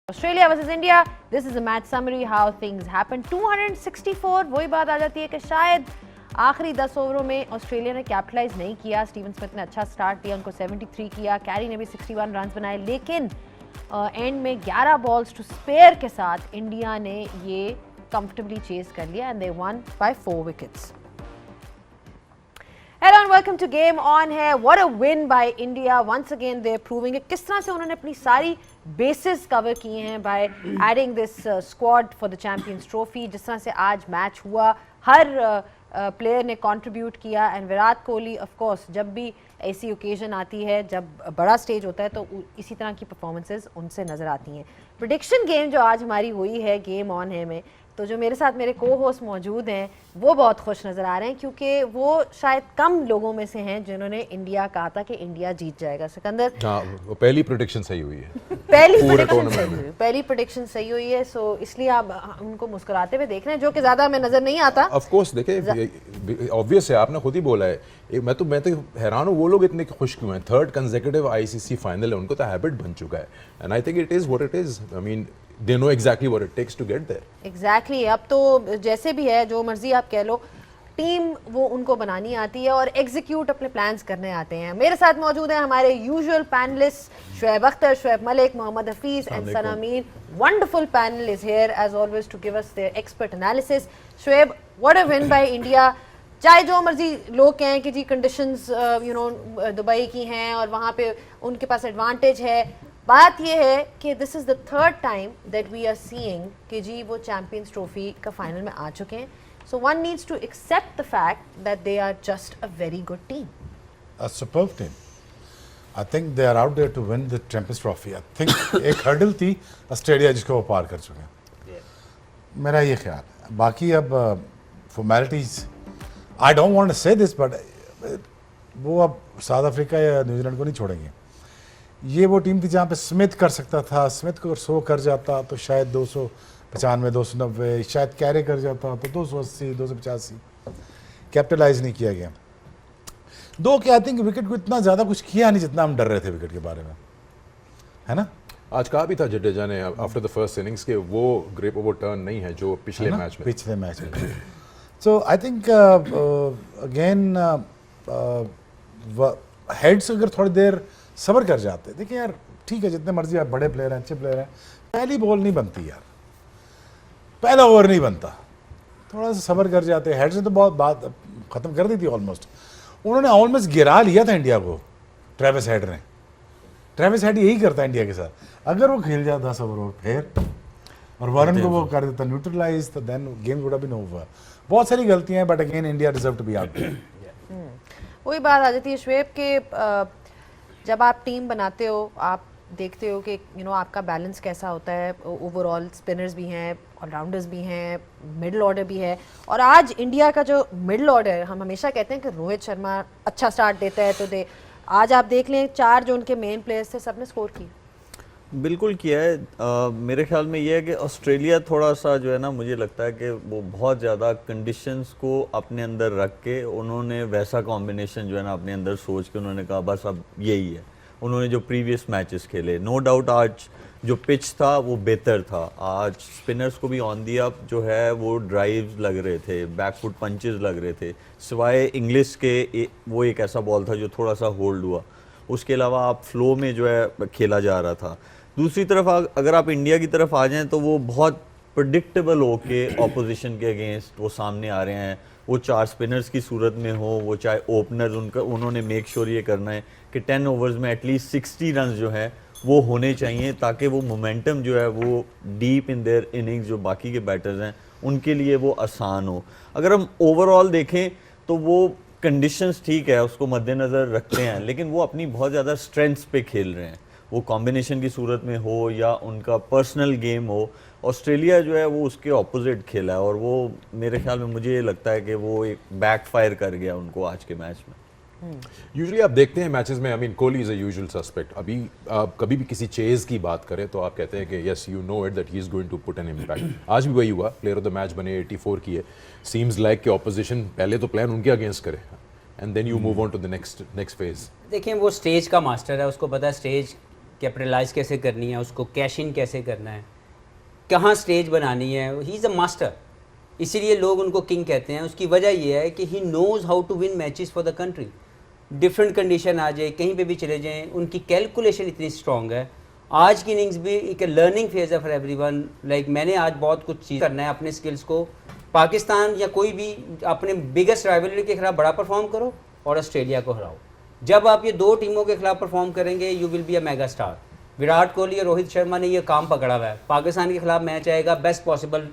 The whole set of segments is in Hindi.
Australia versus India. This is a match summary how things happened. 264 वही बात आ जाती है कि शायद आखिरी 10 ओवरों में ऑस्ट्रेलिया ने कैपिटलाइज नहीं किया. स्टीवन स्मिथ ने अच्छा स्टार्ट दिया, उनको 73 किया. कैरी ने भी 61 रन बनाए, लेकिन एंड में 11 बॉल्स टू स्पेयर के साथ इंडिया ने ये कंफर्टेबली चेस कर लिया and they won by 4 wickets. Hello and welcome to Game On है. What a win by India. Once again they're proving it. किस तरह से उन्होंने अपनी सारी bases cover किए हैं by adding this squad for the Champions Trophy. जिस तरह से आज मैच हुआ, हर प्लेयर ने कंट्रीब्यूट किया and Virat Kohli of course जब भी ऐसी ओकेजन आती है, जब बड़ा स्टेज होता है तो इसी तरह की परफॉर्मेंसेस उनसे नज़र आती हैं. प्रेडिक्शन गेम जो आज हमारी हुई है गेम ऑन है में, तो जो मेरे साथ मेरे को होस्ट मौजूद हैं वो बहुत खुश नज़र आ रहे हैं क्योंकि वो शायद कम लोगों में से हैं जिन्होंने इंडिया कहा था कि इंडिया जीत जाएगा. सिकंदर, हाँ, पहली प्रेडिक्शन सही हुई है. पहली प्रेडिक्शन सही हुई है. सो इसलिए आप उनको मुस्कुराते हुए देख रहे हैं, जो कि ज़्यादा हमें नज़र नहीं आता. ऑफ कोर्स देखिए, ऑब्वियस है, आपने खुद ही बोला है. मैं तो हैरान हूँ वो लोग इतने खुश क्यों हैं. थर्ड कंसेक्यूटिव आईसीसी फाइनल है, उनको तो हैबिट बन चुका है and I think it is what it is. I mean they know exactly what it takes to get there. Exactly. अब तो जैसे भी है, जो मर्जी आप कह लो, टीम वो उनको बनानी आती है और एग्जीक्यूट अपने प्लान्स करने आते हैं. मेरे साथ मौजूद हैं हमारे usual panelist Shoaib Akhtar, Shoaib Malik, Mohammad Hafeez and Sana Mir. Wonderful panel is here as always to give us their expert analysis. Shoaib, what a win by India. चाहे जो मर्जी लोग कहें कि जी कंडीशंस दुबई की हैं और वहाँ पे उनके पास एडवांटेज है, बात यह है कि this is the third time that we are seeing कि जी वो चैम्पियंस ट्रॉफी का फाइनल में आ चुके हैं. So one needs to accept the fact that they are just a very good team. A superb team. I think they are out there to win the Champions Trophy. I think एक हर्डल थी ऑस्ट्रेलिया जिसको वो पार कर चुके हैं. मेरा ये ख्याल है. बाकी अब formalities, I don't want to say this, but वो अब साउथ अफ्रीका या न्यूजीलैंड को नहीं छोड़ेंगे. ये वो टीम थी जहाँ पे स्मिथ कर सकता था. स्मिथ को 100 कर जाता तो शायद 295, 290, शायद कैरे कर जाता तो 280, 285. कैपिटलाइज नहीं किया गया. दो कि आई थिंक विकेट को इतना ज़्यादा कुछ किया नहीं जितना हम डर रहे थे विकेट के बारे में, है ना. आज कहा भी था जडेजा ने आफ्टर द फर्स्ट इनिंग्स के वो ग्रेप वो टर्न नहीं है जो पिछले मैच में. सो आई थिंक अगेन हेड्स अगर थोड़ी देर सबर कर जाते. देखिए यार, ठीक है, जितने मर्जी आप बड़े प्लेयर हैं, अच्छे प्लेयर हैं, पहली बॉल नहीं बनती यार, पहला ओवर नहीं बनता. थोड़ा सा सबर कर जाते. हेड से तो बहुत बात खत्म कर दी थी ऑलमोस्ट. उन्होंने ऑलमोस्ट गिरा लिया था इंडिया को. ट्रेविस हेड ने. ट्रेविस हेड यही करता है इंडिया के साथ. अगर वो खेल जाता 10 ओवर फिर और वारन को वो कर देता न्यूट्रलाइज, तो then game would have been over. बहुत सारी गलतियां हैं, but again India deserve to be out there. वही बात आ जाती है शुएब के, जब आप टीम बनाते हो आप देखते हो कि आपका बैलेंस कैसा होता है. ओवरऑल स्पिनर्स भी हैं, ऑलराउंडर्स भी हैं, मिडिल ऑर्डर भी है. और आज इंडिया का जो मिडिल ऑर्डर है, हम हमेशा कहते हैं कि रोहित शर्मा अच्छा स्टार्ट देता है, तो आज आप देख लें 4 जो उनके मेन प्लेयर्स थे सबने स्कोर किया. बिल्कुल किया है. मेरे ख्याल में ये है कि ऑस्ट्रेलिया थोड़ा सा जो है ना, मुझे लगता है कि वो बहुत ज़्यादा कंडीशंस को अपने अंदर रख के उन्होंने वैसा कॉम्बिनेशन जो है ना अपने अंदर सोच के उन्होंने कहा बस अब यही है. उन्होंने जो प्रीवियस मैचेस खेले, नो डाउट आज जो पिच था वो बेहतर था. आज स्पिनर्स को भी ऑन दी अप जो है वो ड्राइव्स लग रहे थे, बैकफुट पंचेस लग रहे थे. सिवाय इंग्लिश के वो एक ऐसा बॉल था जो थोड़ा सा होल्ड हुआ, उसके अलावा आप फ्लो में जो है खेला जा रहा था. दूसरी तरफ अगर आप इंडिया की तरफ आ जाएं तो वो बहुत प्रेडिक्टेबल हो के ऑपोजिशन के अगेंस्ट वो सामने आ रहे हैं. वो 4 स्पिनर्स की सूरत में हो, वो चाहे ओपनर्स, उन्होंने मेक श्योर ये करना है कि 10 ओवर्स में एटलीस्ट 60 रन जो है वो होने चाहिए, ताकि वो मोमेंटम जो है वो डीप इन देयर इनिंग्स जो बाकी के बैटर्स हैं उनके लिए वो आसान हो. अगर हम ओवरऑल देखें तो वो कंडीशंस ठीक है, उसको मद्देनज़र रखते हैं, लेकिन वो अपनी बहुत ज़्यादा स्ट्रेंथ्स पे खेल रहे हैं. वो कॉम्बिनेशन की सूरत में हो या उनका पर्सनल गेम हो, ऑस्ट्रेलिया जो है वो उसके ऑपोजिट खेला है और वो मेरे ख्याल में मुझे ये लगता है कि वो एक बैकफायर कर गया उनको आज के मैच में. यूजुअली आप देखते हैं मैचेस में, I mean Kohli is a usual suspect. अभी आप कभी भी किसी चेज की बात करें तो आप कहते हैं कि yes you know it that he is going to put an impact. आज भी वही हुआ. प्लेयर ऑफ द मैच बने, 84 किए. सीम्स लाइक कि ऑपोजिशन पहले तो प्लान उनके अगेंस्ट करे and then you move on to the next phase. देखिए वो स्टेज का मास्टर है, उसको पता है स्टेज कैपिटलाइज कैसे करनी है, उसको कैश इन कैसे करना है, कहाँ स्टेज बनानी है। ही इज़ अ मास्टर, इसीलिए लोग उनको किंग कहते हैं। उसकी वजह यह है कि he knows how to win matches for the country. Different condition आ जाए, कहीं पे भी चले जाएं, उनकी कैलकुलेशन इतनी स्ट्रॉन्ग है। आज की इनिंग्स भी एक लर्निंग फेज है फॉर एवरीवन। लाइक मैंने आज बहुत कुछ चीज़ करना है अपने स्किल्स को। पाकिस्तान या कोई भी अपने बिगेस्ट राइवलरी के खिलाफ बड़ा परफॉर्म करो और ऑस्ट्रेलिया को हराओ। जब आप ये दो टीमों के खिलाफ परफॉर्म करेंगे, you will be a mega star. Virat Kohli और रोहित शर्मा ने ये काम पकड़ा हुआ है। पाकिस्तान के खिलाफ मैच आएगा, बेस्ट पॉसिबल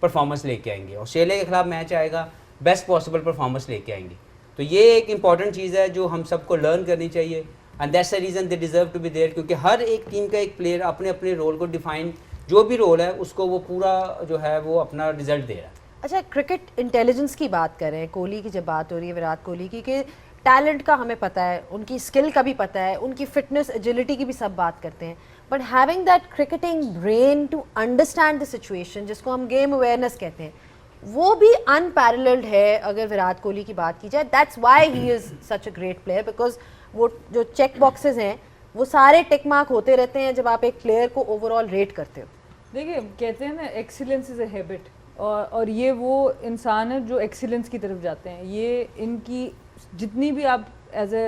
परफॉर्मेंस लेके आएंगे। ऑस्ट्रेलिया के खिलाफ मैच आएगा, बेस्ट पॉसिबल परफॉर्मेंस लेके आएंगे। तो ये एक इंपॉर्टेंट चीज़ है जो हम सबको लर्न करनी चाहिए, and that's the reason they deserve to be there. क्योंकि हर एक टीम का एक प्लेयर अपने अपने रोल को डिफाइन, जो भी रोल है उसको वो पूरा जो है वो अपना रिजल्ट दे रहा है। अच्छा, क्रिकेट इंटेलिजेंस की बात करें, कोहली की जब बात हो रही है, विराट कोहली की, कि टैलेंट का हमें पता है, उनकी स्किल का भी पता है, उनकी फिटनेस एजिलिटी की भी सब बात करते हैं, but having that cricketing brain to understand the situation, जिसको हम गेम अवेयरनेस कहते हैं, वो भी अनपैरेलल्ड है अगर विराट कोहली की बात की जाए। That's why he is such a great player, because वो जो चेक बॉक्सेस हैं वो सारे टिक मार्क होते रहते हैं जब आप एक प्लेयर को ओवरऑल रेट करते हो। देखिए, कहते हैं ना एक्सीलेंस इज़ अ हैबिट, और ये वो इंसान है जो एक्सीलेंस की तरफ जाते हैं। ये इनकी जितनी भी आप as a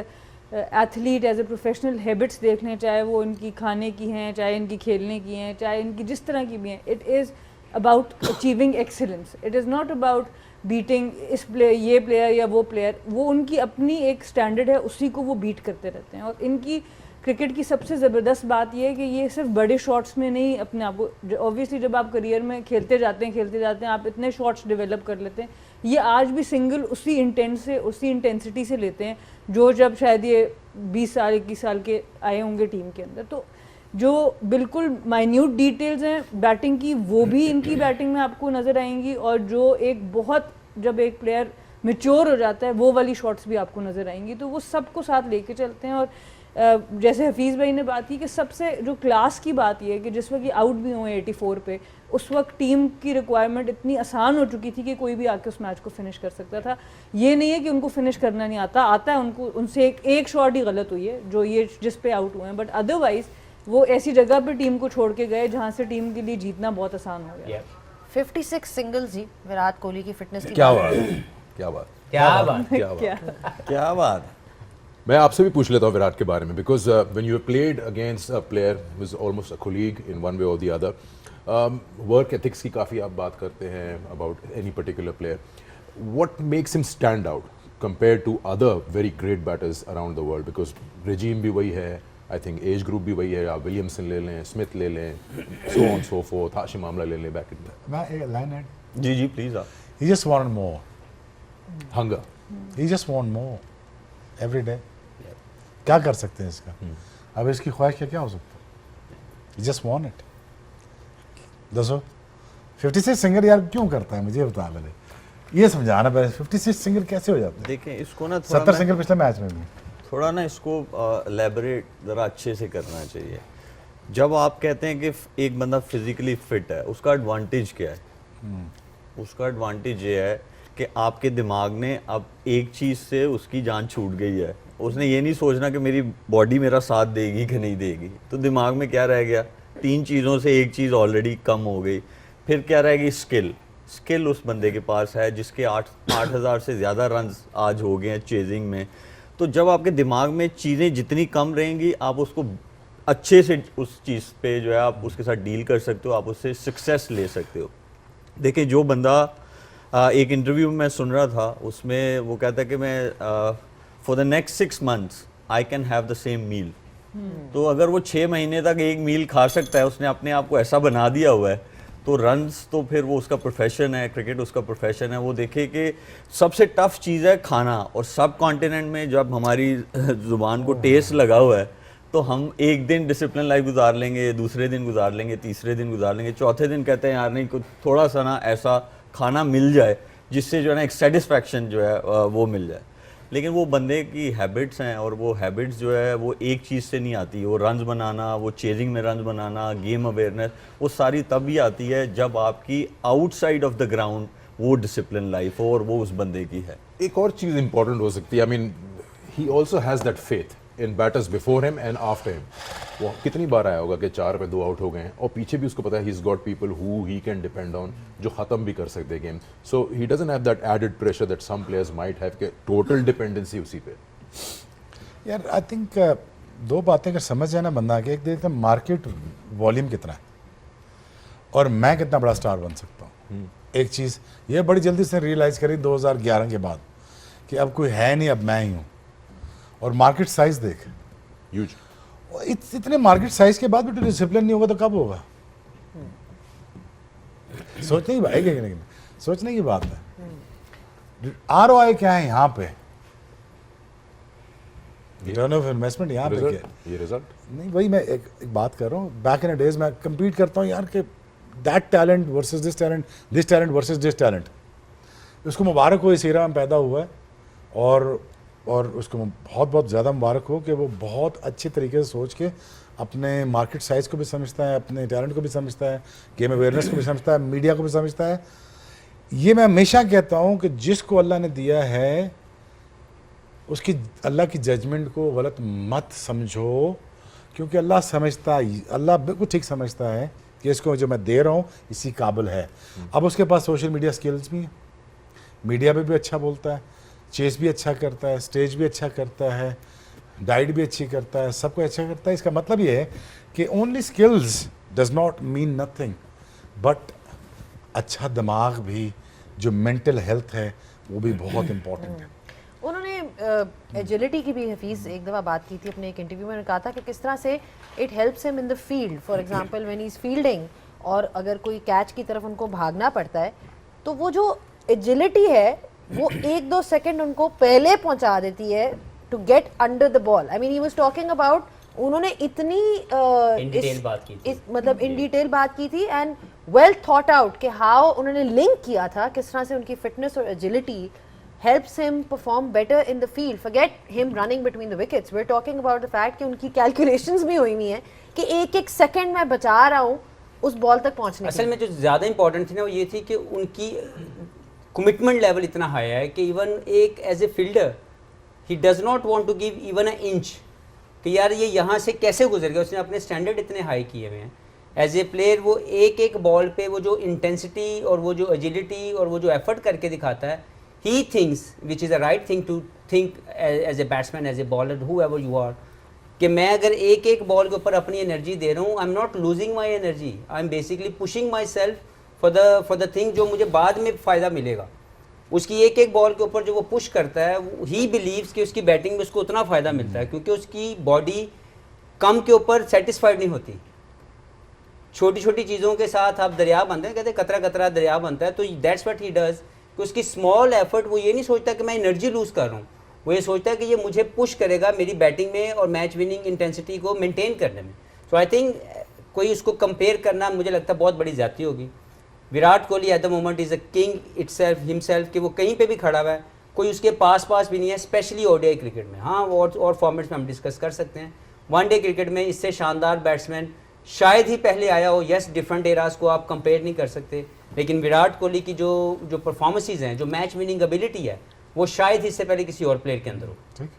athlete, as a professional habits देख लें, चाहे वो इनकी खाने की हैं, चाहे इनकी खेलने की हैं, चाहे इनकी जिस तरह की भी हैं, it is about achieving excellence. It is not about beating इस प्लेयर, ये प्लेयर या वो प्लेयर। वो उनकी अपनी एक स्टैंडर्ड है, उसी को वो बीट करते रहते हैं। और इनकी क्रिकेट की सबसे ज़बरदस्त बात यह है कि ये सिर्फ बड़े शॉट्स में नहीं अपने आप को, ऑब्वियसली जब आप करियर में खेलते जाते हैं आप इतने शॉट्स डेवलप कर लेते हैं। ये आज भी सिंगल उसी इंटेंट से, उसी इंटेंसिटी से लेते हैं जो जब शायद ये 20 साल 21 साल के आए होंगे टीम के अंदर। तो जो बिल्कुल माइन्यूट डिटेल्स हैं बैटिंग की, वो भी इनकी बैटिंग में आपको नज़र आएंगी, और जो एक बहुत, जब एक प्लेयर मैच्योर हो जाता है, वो वाली शॉट्स भी आपको नज़र आएंगी। तो वो सबको साथ लेके चलते हैं। और जैसे हफीज़ भाई ने बात की कि सबसे जो क्लास की बात ये है कि जिस वक्त ये आउट भी हुए 84 पे, उस वक्त टीम की रिक्वायरमेंट इतनी आसान हो चुकी थी कि कोई भी आके उस मैच को फिनिश कर सकता था। ये नहीं है कि उनको फिनिश करना नहीं आता है उनको, उनसे एक शॉट ही गलत हुई है जो ये जिस पे आउट हुए हैं, बट अदरवाइज वो ऐसी जगह पे टीम को छोड़ के गए जहाँ से टीम के लिए जीतना बहुत आसान हो गया। 56 सिंगल्स जी विराट कोहली की फिटनेस की क्या बात है, क्या बात, क्या बात, क्या बात। मैं आपसे भी पूछ लेता हूँ विराट के बारे में, because when you played against a player was almost a colleague in one way और द अदर, वर्क एथिक्स की काफ़ी आप बात करते हैं about any particular player, what makes him stand out compare to other very great batters around the world? Because regime भी वही है, आई थिंक एज ग्रुप भी वही है, आप विलियमसन ले लें, स्मिथ ले लें, so on so fourth, Hashim Amla ले लें, बैक इन मैं एक लाइन है, जी जी प्लीज आप। he just wanted more, hunger, he just want more every day. क्या कर सकते हैं इसका? अब इसकी ख्वाहिश क्या हो सकता है? he just want it. दसो 56 सिंगर यार क्यों करता है, मुझे बता पहले, ये समझाना पहले 56 सिंगर कैसे हो जाते हैं? देखें इसको ना थोड़ा 70 सिंगर पिछले मैच में भी। थोड़ा ना इसको एलैबोरेट ज़रा अच्छे से करना चाहिए। जब आप कहते हैं कि एक बंदा फिजिकली फिट है, उसका एडवांटेज क्या है? उसका एडवांटेज ये है कि आपके दिमाग ने अब एक चीज़ से उसकी जान छूट गई है। उसने ये नहीं सोचना कि मेरी बॉडी मेरा साथ देगी कि नहीं देगी, तो दिमाग में क्या रह गया? 3 चीज़ों से एक चीज़ ऑलरेडी कम हो गई। फिर क्या रहेगी? स्किल उस बंदे के पास है जिसके 8,000 से ज़्यादा रन आज हो गए हैं चेजिंग में। तो जब आपके दिमाग में चीज़ें जितनी कम रहेंगी, आप उसको अच्छे से उस चीज़ पे जो है आप उसके साथ डील कर सकते हो, आप उससे सक्सेस ले सकते हो। देखिए, जो बंदा एक इंटरव्यू में मैं सुन रहा था, उसमें वो कहता है कि मैं for the next 6 months I can have the same meal. तो अगर वो 6 महीने तक एक मील खा सकता है, उसने अपने आप को ऐसा बना दिया हुआ है, तो रन्स तो फिर वो उसका प्रोफेशन है, क्रिकेट उसका प्रोफेशन है। वो देखे कि सबसे टफ चीज़ है खाना, और सब कॉन्टिनेंट में जब हमारी ज़ुबान को टेस्ट लगा हुआ है, तो हम एक दिन डिसिप्लिन लाइफ गुजार लेंगे, दूसरे दिन गुजार लेंगे, तीसरे दिन गुजार लेंगे, चौथे दिन कहते हैं यार नहीं, कुछ थोड़ा सा ना ऐसा खाना मिल जाए जिससे जो है ना एक सेटिस्फैक्शन जो है वो मिल जाए। लेकिन वो बंदे की हैबिट्स हैं, और वो हैबिट्स जो है वो एक चीज़ से नहीं आती। वो रन्स बनाना, वो चेजिंग में रन्स बनाना, गेम अवेयरनेस, वो सारी तभी आती है जब आपकी आउटसाइड ऑफ द ग्राउंड वो डिसिप्लिन लाइफ हो, और वो उस बंदे की है। एक और चीज़ इंपॉर्टेंट हो सकती है, आई mean he also has that faith in batters before him and after him, वो कितनी बार आया होगा कि 4 पे 2 आउट हो गए हैं और पीछे भी उसको पता है he is got people who he can depend on, जो ख़त्म भी कर सकते हैं game. So he doesn't have that added pressure that some players might have, के टोटल डिपेंडेंसी उसी पे. यार आई थिंक दो बातें अगर समझ जाए ना बंदा के, एक देखते हैं मार्केट वॉल्यूम कितना है और मैं कितना बड़ा स्टार बन सकता हूँ. एक चीज़ ये बड़ी जल्दी से रियलाइज़ करी 2011 के बाद कि अब कोई है नहीं, अब मैं ही हूँ. और मार्केट साइज देख, ह्यूज. इतने मार्केट साइज के बाद भी तो डिसिप्लिन नहीं होगा तो कब होगा? सोचने की बात है कि नहीं, सोचने की बात है. ROI क्या है यहाँ पे? रिटर्न ऑफ इन्वेस्टमेंट यहाँ पे क्या है? ये रिजल्ट नहीं, वही मैं एक बात कर रहा हूँ. बैक इन डेज मैं compete करता हूँ यार कि that talent versus this talent versus this talent. उसको मुबारक हो इस एरा में पैदा हुआ है और उसको बहुत बहुत ज़्यादा मुबारक हो कि वो बहुत अच्छे तरीके से सोच के अपने मार्केट साइज़ को भी समझता है, अपने टैलेंट को भी समझता है, गेम अवेयरनेस को भी समझता है, मीडिया को भी समझता है. ये मैं हमेशा कहता हूँ कि जिसको अल्लाह ने दिया है उसकी अल्लाह की जजमेंट को गलत मत समझो, क्योंकि अल्लाह समझता है, अल्लाह बिल्कुल ठीक समझता है कि इसको जो मैं दे रहा हूँ इसी काबिल है. अब उसके पास सोशल मीडिया स्किल्स भी हैं, मीडिया पे भी अच्छा बोलता है, चेस भी अच्छा करता है, स्टेज भी अच्छा करता है, डाइट भी अच्छी करता है, सब कुछ अच्छा करता है. इसका मतलब ये है कि only skills does not mean nothing, but अच्छा दिमाग भी, जो मेंटल हेल्थ है वो भी बहुत इम्पोर्टेंट है. उन्होंने एजिलिटी की भी हफीज़ एक दफ़ा बात की थी अपने एक इंटरव्यू में. उन्होंने कहा था कि किस तरह से it helps him in the field. For example when he is fielding और अगर कोई कैच की तरफ उनको भागना पड़ता है तो वो जो एजिलिटी है वो 1-2 सेकंड उनको पहले पहुंचा देती है to get under the ball. I mean he was talking about, उन्होंने इतनी इन डिटेल बात की थी, मतलब इन डिटेल बात की थी एंड वेल थॉट आउट कि हाउ उन्होंने लिंक किया था किस तरह से उनकी फिटनेस और agility helps him perform better in the field. Forget him running between the wickets. We're talking about the fact कि उनकी calculations भी हुई हुई हैं कि एक सेकंड मैं बचा रहा हूँ उस बॉल तक पहुँचने के असल लिए. में जो ज़्यादा इंपॉर्टेंट थी ना वो ये थी कि उनकी कमिटमेंट लेवल इतना हाई है कि इवन एक as a fielder he does not want to give even a inch कि यार ये यहाँ से कैसे गुजर गया. उसने अपने स्टैंडर्ड इतने हाई किए हुए हैं एज ए प्लेयर. वो एक बॉल पे वो जो इंटेंसिटी और वो जो एजिलिटी और वो जो एफर्ट करके दिखाता है, he thinks, which is the right thing to think as a batsman, as a bowler, whoever you are, कि मैं अगर एक बॉल के ऊपर अपनी एनर्जी दे रहा हूँ, I am not losing my energy, I am basically pushing my self for the thing जो मुझे बाद में फ़ायदा मिलेगा. उसकी एक बॉल के ऊपर जो वो पुश करता है, ही बिलीव्स कि उसकी बैटिंग में उसको उतना फ़ायदा मिलता है क्योंकि उसकी बॉडी कम के ऊपर सेटिस्फाइड नहीं होती. छोटी छोटी चीज़ों के साथ आप दरिया बनते हैं, कहते हैं कतरा कतरा दरिया बनता है. तो दैट्स व्हाट ही डज कि उसकी स्मॉल एफर्ट, वो ये नहीं सोचता कि मैं एनर्जी लूज़ कर रहा हूँ, वो ये सोचता है कि ये मुझे पुश करेगा मेरी बैटिंग में और मैच विनिंग इंटेंसिटी को मेंटेन करने में. सो आई थिंक कोई उसको कंपेयर करना मुझे लगता है बहुत बड़ी ज़्यादती होगी. Virat Kohli at the moment is a king itself himself कि वो कहीं पे भी खड़ा हुआ है, कोई उसके पास भी नहीं है, स्पेशली ओडीआई क्रिकेट में. हाँ, और फॉर्मेट्स में हम डिस्कस कर सकते हैं. वनडे क्रिकेट में इससे शानदार बैट्समैन शायद ही पहले आया हो. यस, डिफरेंट एराज को आप कंपेयर नहीं कर सकते, लेकिन विराट कोहली की जो परफॉर्मेंसेज हैं, जो मैच विनिंग एबिलिटी है, वो शायद इससे पहले किसी और प्लेयर के अंदर हो. ठीक,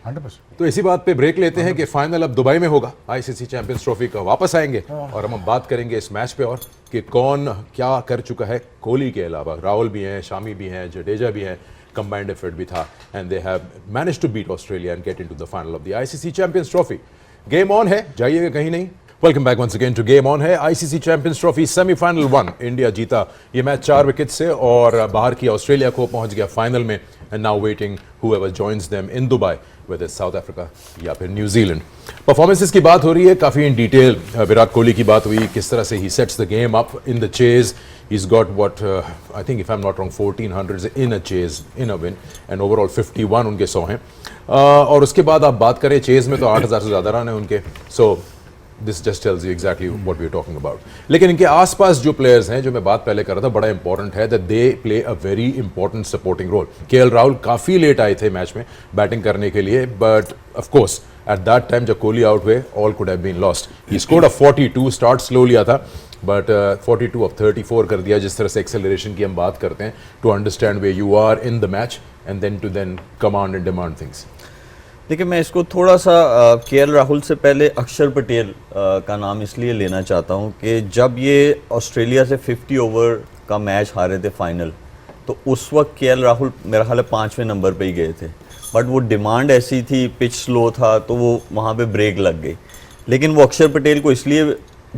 100%. तो इसी बात पे ब्रेक लेते हैं कि फाइनल अब दुबई में होगा आईसीसी चैंपियंस ट्रॉफी का. वापस आएंगे और हम बात करेंगे इस मैच पे और कि कौन क्या कर चुका है. कोहली के अलावा राहुल भी हैं, शामी भी हैं, जडेजा भी हैं, कंबाइंड एफर्ट भी था and they have managed to beat Australia and get into the final of the ICC Champions Trophy. Game on है, जाइएगा कहीं नहीं. Welcome back once again to game on है. ICC Champions Trophy semifinal 1 India जीता ये मैच 4 विकेट से और बाहर की ऑस्ट्रेलिया को पहुंच गया फाइनल में. And now waiting whoever joins them in Dubai, whether it's South Africa या फिर न्यूजीलैंड. परफॉर्मेंसेस की बात हो रही है काफ़ी इन डिटेल. विराट कोहली की बात हुई, किस तरह से he sets the game up in the chase. He's got what I think if I'm not wrong 1400s in a chase in a win and overall 51 उनके 100 हैं. और उसके बाद आप बात करें चेज में तो 8000 से ज़्यादा रन है उनके. So this just tells you exactly what we are talking about. लेकिन इनके आसपास जो प्लेयर्स हैं, जो मैं बात पहले कर रहा था, बड़ा इंपॉर्टेंट है that they play a very important supporting role. KL Rahul काफ़ी लेट आए थे मैच में बैटिंग करने के लिए, but of course at that time जब कोहली आउट हुए all could have been lost. He scored a 42. Start slow लिया था बट 42 ऑफ 34 कर दिया. जिस तरह से एक्सेलरेशन की हम बात करते हैं, to understand way you are in the match and then to command and demand things. देखिए मैं इसको थोड़ा सा केएल राहुल से पहले अक्षर पटेल का नाम इसलिए लेना चाहता हूं कि जब ये ऑस्ट्रेलिया से 50 ओवर का मैच हारे थे फाइनल, तो उस वक्त केएल राहुल मेरा ख्याल है 5वें नंबर पे ही गए थे, बट वो डिमांड ऐसी थी, पिच स्लो था, तो वो वहाँ पे ब्रेक लग गई। लेकिन वो अक्षर पटेल को इसलिए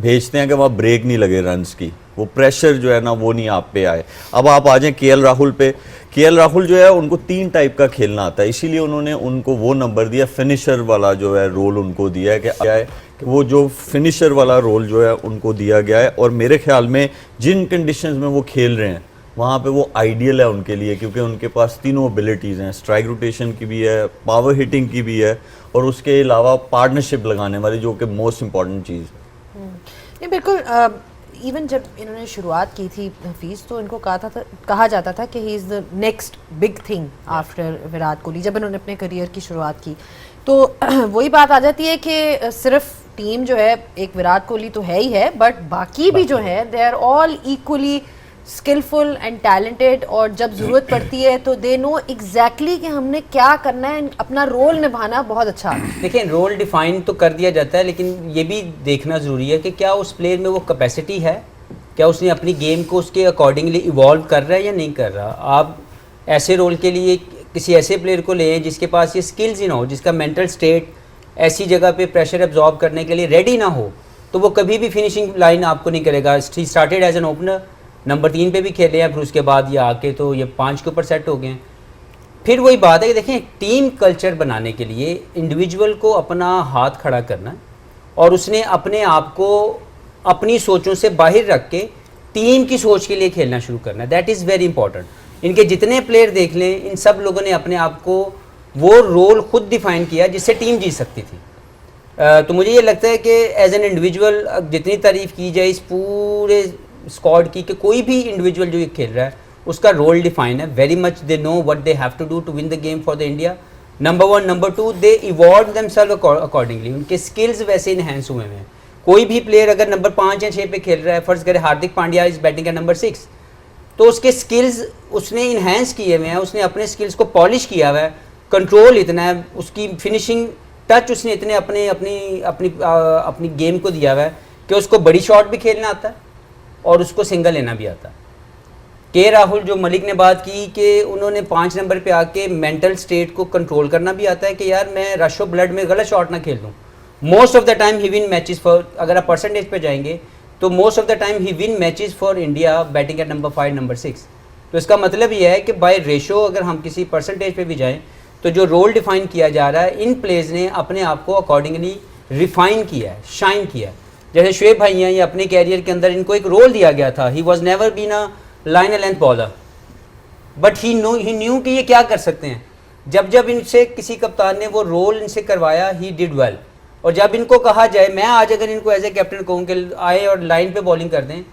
भेजते हैं कि वहाँ ब्रेक नहीं लगे रन्स की, वो प्रेशर जो है ना वो नहीं आप पे आए। अब आप आ जाएं केएल राहुल पे। केएल राहुल जो है उनको 3 टाइप का खेलना आता है, इसीलिए उन्होंने उनको वो नंबर दिया, फिनिशर वाला जो है रोल उनको दिया है कि वो जो फिनिशर वाला रोल जो है उनको दिया गया है। और मेरे ख्याल में जिन कंडीशंस में वो खेल रहे हैं वहाँ पे वो आइडियल है उनके लिए, क्योंकि उनके पास तीनों एबिलिटीज़ हैं, स्ट्राइक रोटेशन की भी है, पावर हिटिंग की भी है, और उसके अलावा पार्टनरशिप लगाने वाली, जो कि मोस्ट इम्पॉर्टेंट चीज़ है। नहीं बिल्कुल, इवन जब इन्होंने शुरुआत की थी हफीज़, तो इनको कहा जाता था कि he is the next big thing after Virat Kohli. जब इन्होंने अपने करियर की शुरुआत की तो वही बात आ जाती है कि सिर्फ टीम जो है एक विराट कोहली तो है ही है, बट बाकी भी जो है they are all equally skillful and talented, और जब ज़रूरत पड़ती है तो दे नो एग्जैक्टली कि हमने क्या करना है, अपना रोल निभाना बहुत अच्छा। देखिए रोल डिफाइन तो कर दिया जाता है, लेकिन ये भी देखना ज़रूरी है कि क्या उस प्लेयर में वो कैपेसिटी है, क्या उसने अपनी गेम को उसके अकॉर्डिंगली इवॉल्व कर रहा है या नहीं कर रहा। आप ऐसे रोल के लिए किसी ऐसे प्लेयर को लें जिसके पास ये स्किल्स ही ना हो, जिसका मेंटल स्टेट ऐसी जगह पे प्रेशर एब्जॉर्ब करने के लिए रेडी ना हो, तो वो कभी भी फिनिशिंग लाइन आपको नहीं करेगा। He started as an opener, number 3 पे भी खेले हैं, फिर उसके बाद ये आके तो ये 5 के ऊपर सेट हो गए हैं। फिर वही बात है कि देखें, टीम कल्चर बनाने के लिए इंडिविजुअल को अपना हाथ खड़ा करना, और उसने अपने आप को अपनी सोचों से बाहर रख के टीम की सोच के लिए खेलना शुरू करना है। That is very important. इनके जितने प्लेयर देख लें, इन सब लोगों ने अपने आप को वो रोल खुद डिफाइन किया जिससे टीम जीत सकती थी। तो मुझे ये लगता है कि एज एन इंडिविजुअल जितनी तारीफ़ की जाए इस पूरे स्क्वाड की, कि कोई भी इंडिविजुअल जो ये खेल रहा है उसका रोल डिफाइन है। Very much they know what they have to do to win the game for the India. Number 1, number 2, they evolve themselves accordingly. उनके स्किल्स वैसे इनहेंस हुए हैं। कोई भी प्लेयर अगर नंबर 5 या 6 पे खेल रहा है, फर्ज करें Hardik Pandya is batting at number 6, तो उसके स्किल्स उसने इन्हेंस किए हुए हैं, उसने अपने स्किल्स को पॉलिश किया हुआ है, कंट्रोल इतना है, उसकी फिनिशिंग टच उसने इतने अपने अपनी अपनी अपनी गेम को दिया हुआ है कि उसको बड़ी शॉट भी खेलना आता है और उसको सिंगल लेना भी आता है। के राहुल, जो मलिक ने बात की कि उन्होंने 5 नंबर पे आके मेंटल स्टेट को कंट्रोल करना भी आता है कि यार मैं रश ऑफ ब्लड में गलत शॉट ना खेल दूँ। Most of the time he win matches for, अगर आप परसेंटेज पे जाएंगे तो most of the time he win matches for India batting at number 5, number 6। तो इसका मतलब ये है कि बाय रेशो अगर हम किसी परसेंटेज पे भी जाएं तो जो रोल डिफाइन किया जा रहा है, इन प्लेयर्स ने अपने आप को अकॉर्डिंगली रिफाइन किया है, शाइन किया है। जैसे शुएब भाई हैं, ये अपने कैरियर के अंदर इनको एक रोल दिया गया था। He was never been a line and length bowler, but he knew कि ये क्या कर सकते हैं। जब जब इनसे किसी कप्तान ने वो रोल इनसे करवाया, ही डिड वेल। और जब इनको कहा जाए, मैं आज अगर इनको एज ए कैप्टन कहूँ कि आए और लाइन पे बॉलिंग कर दें,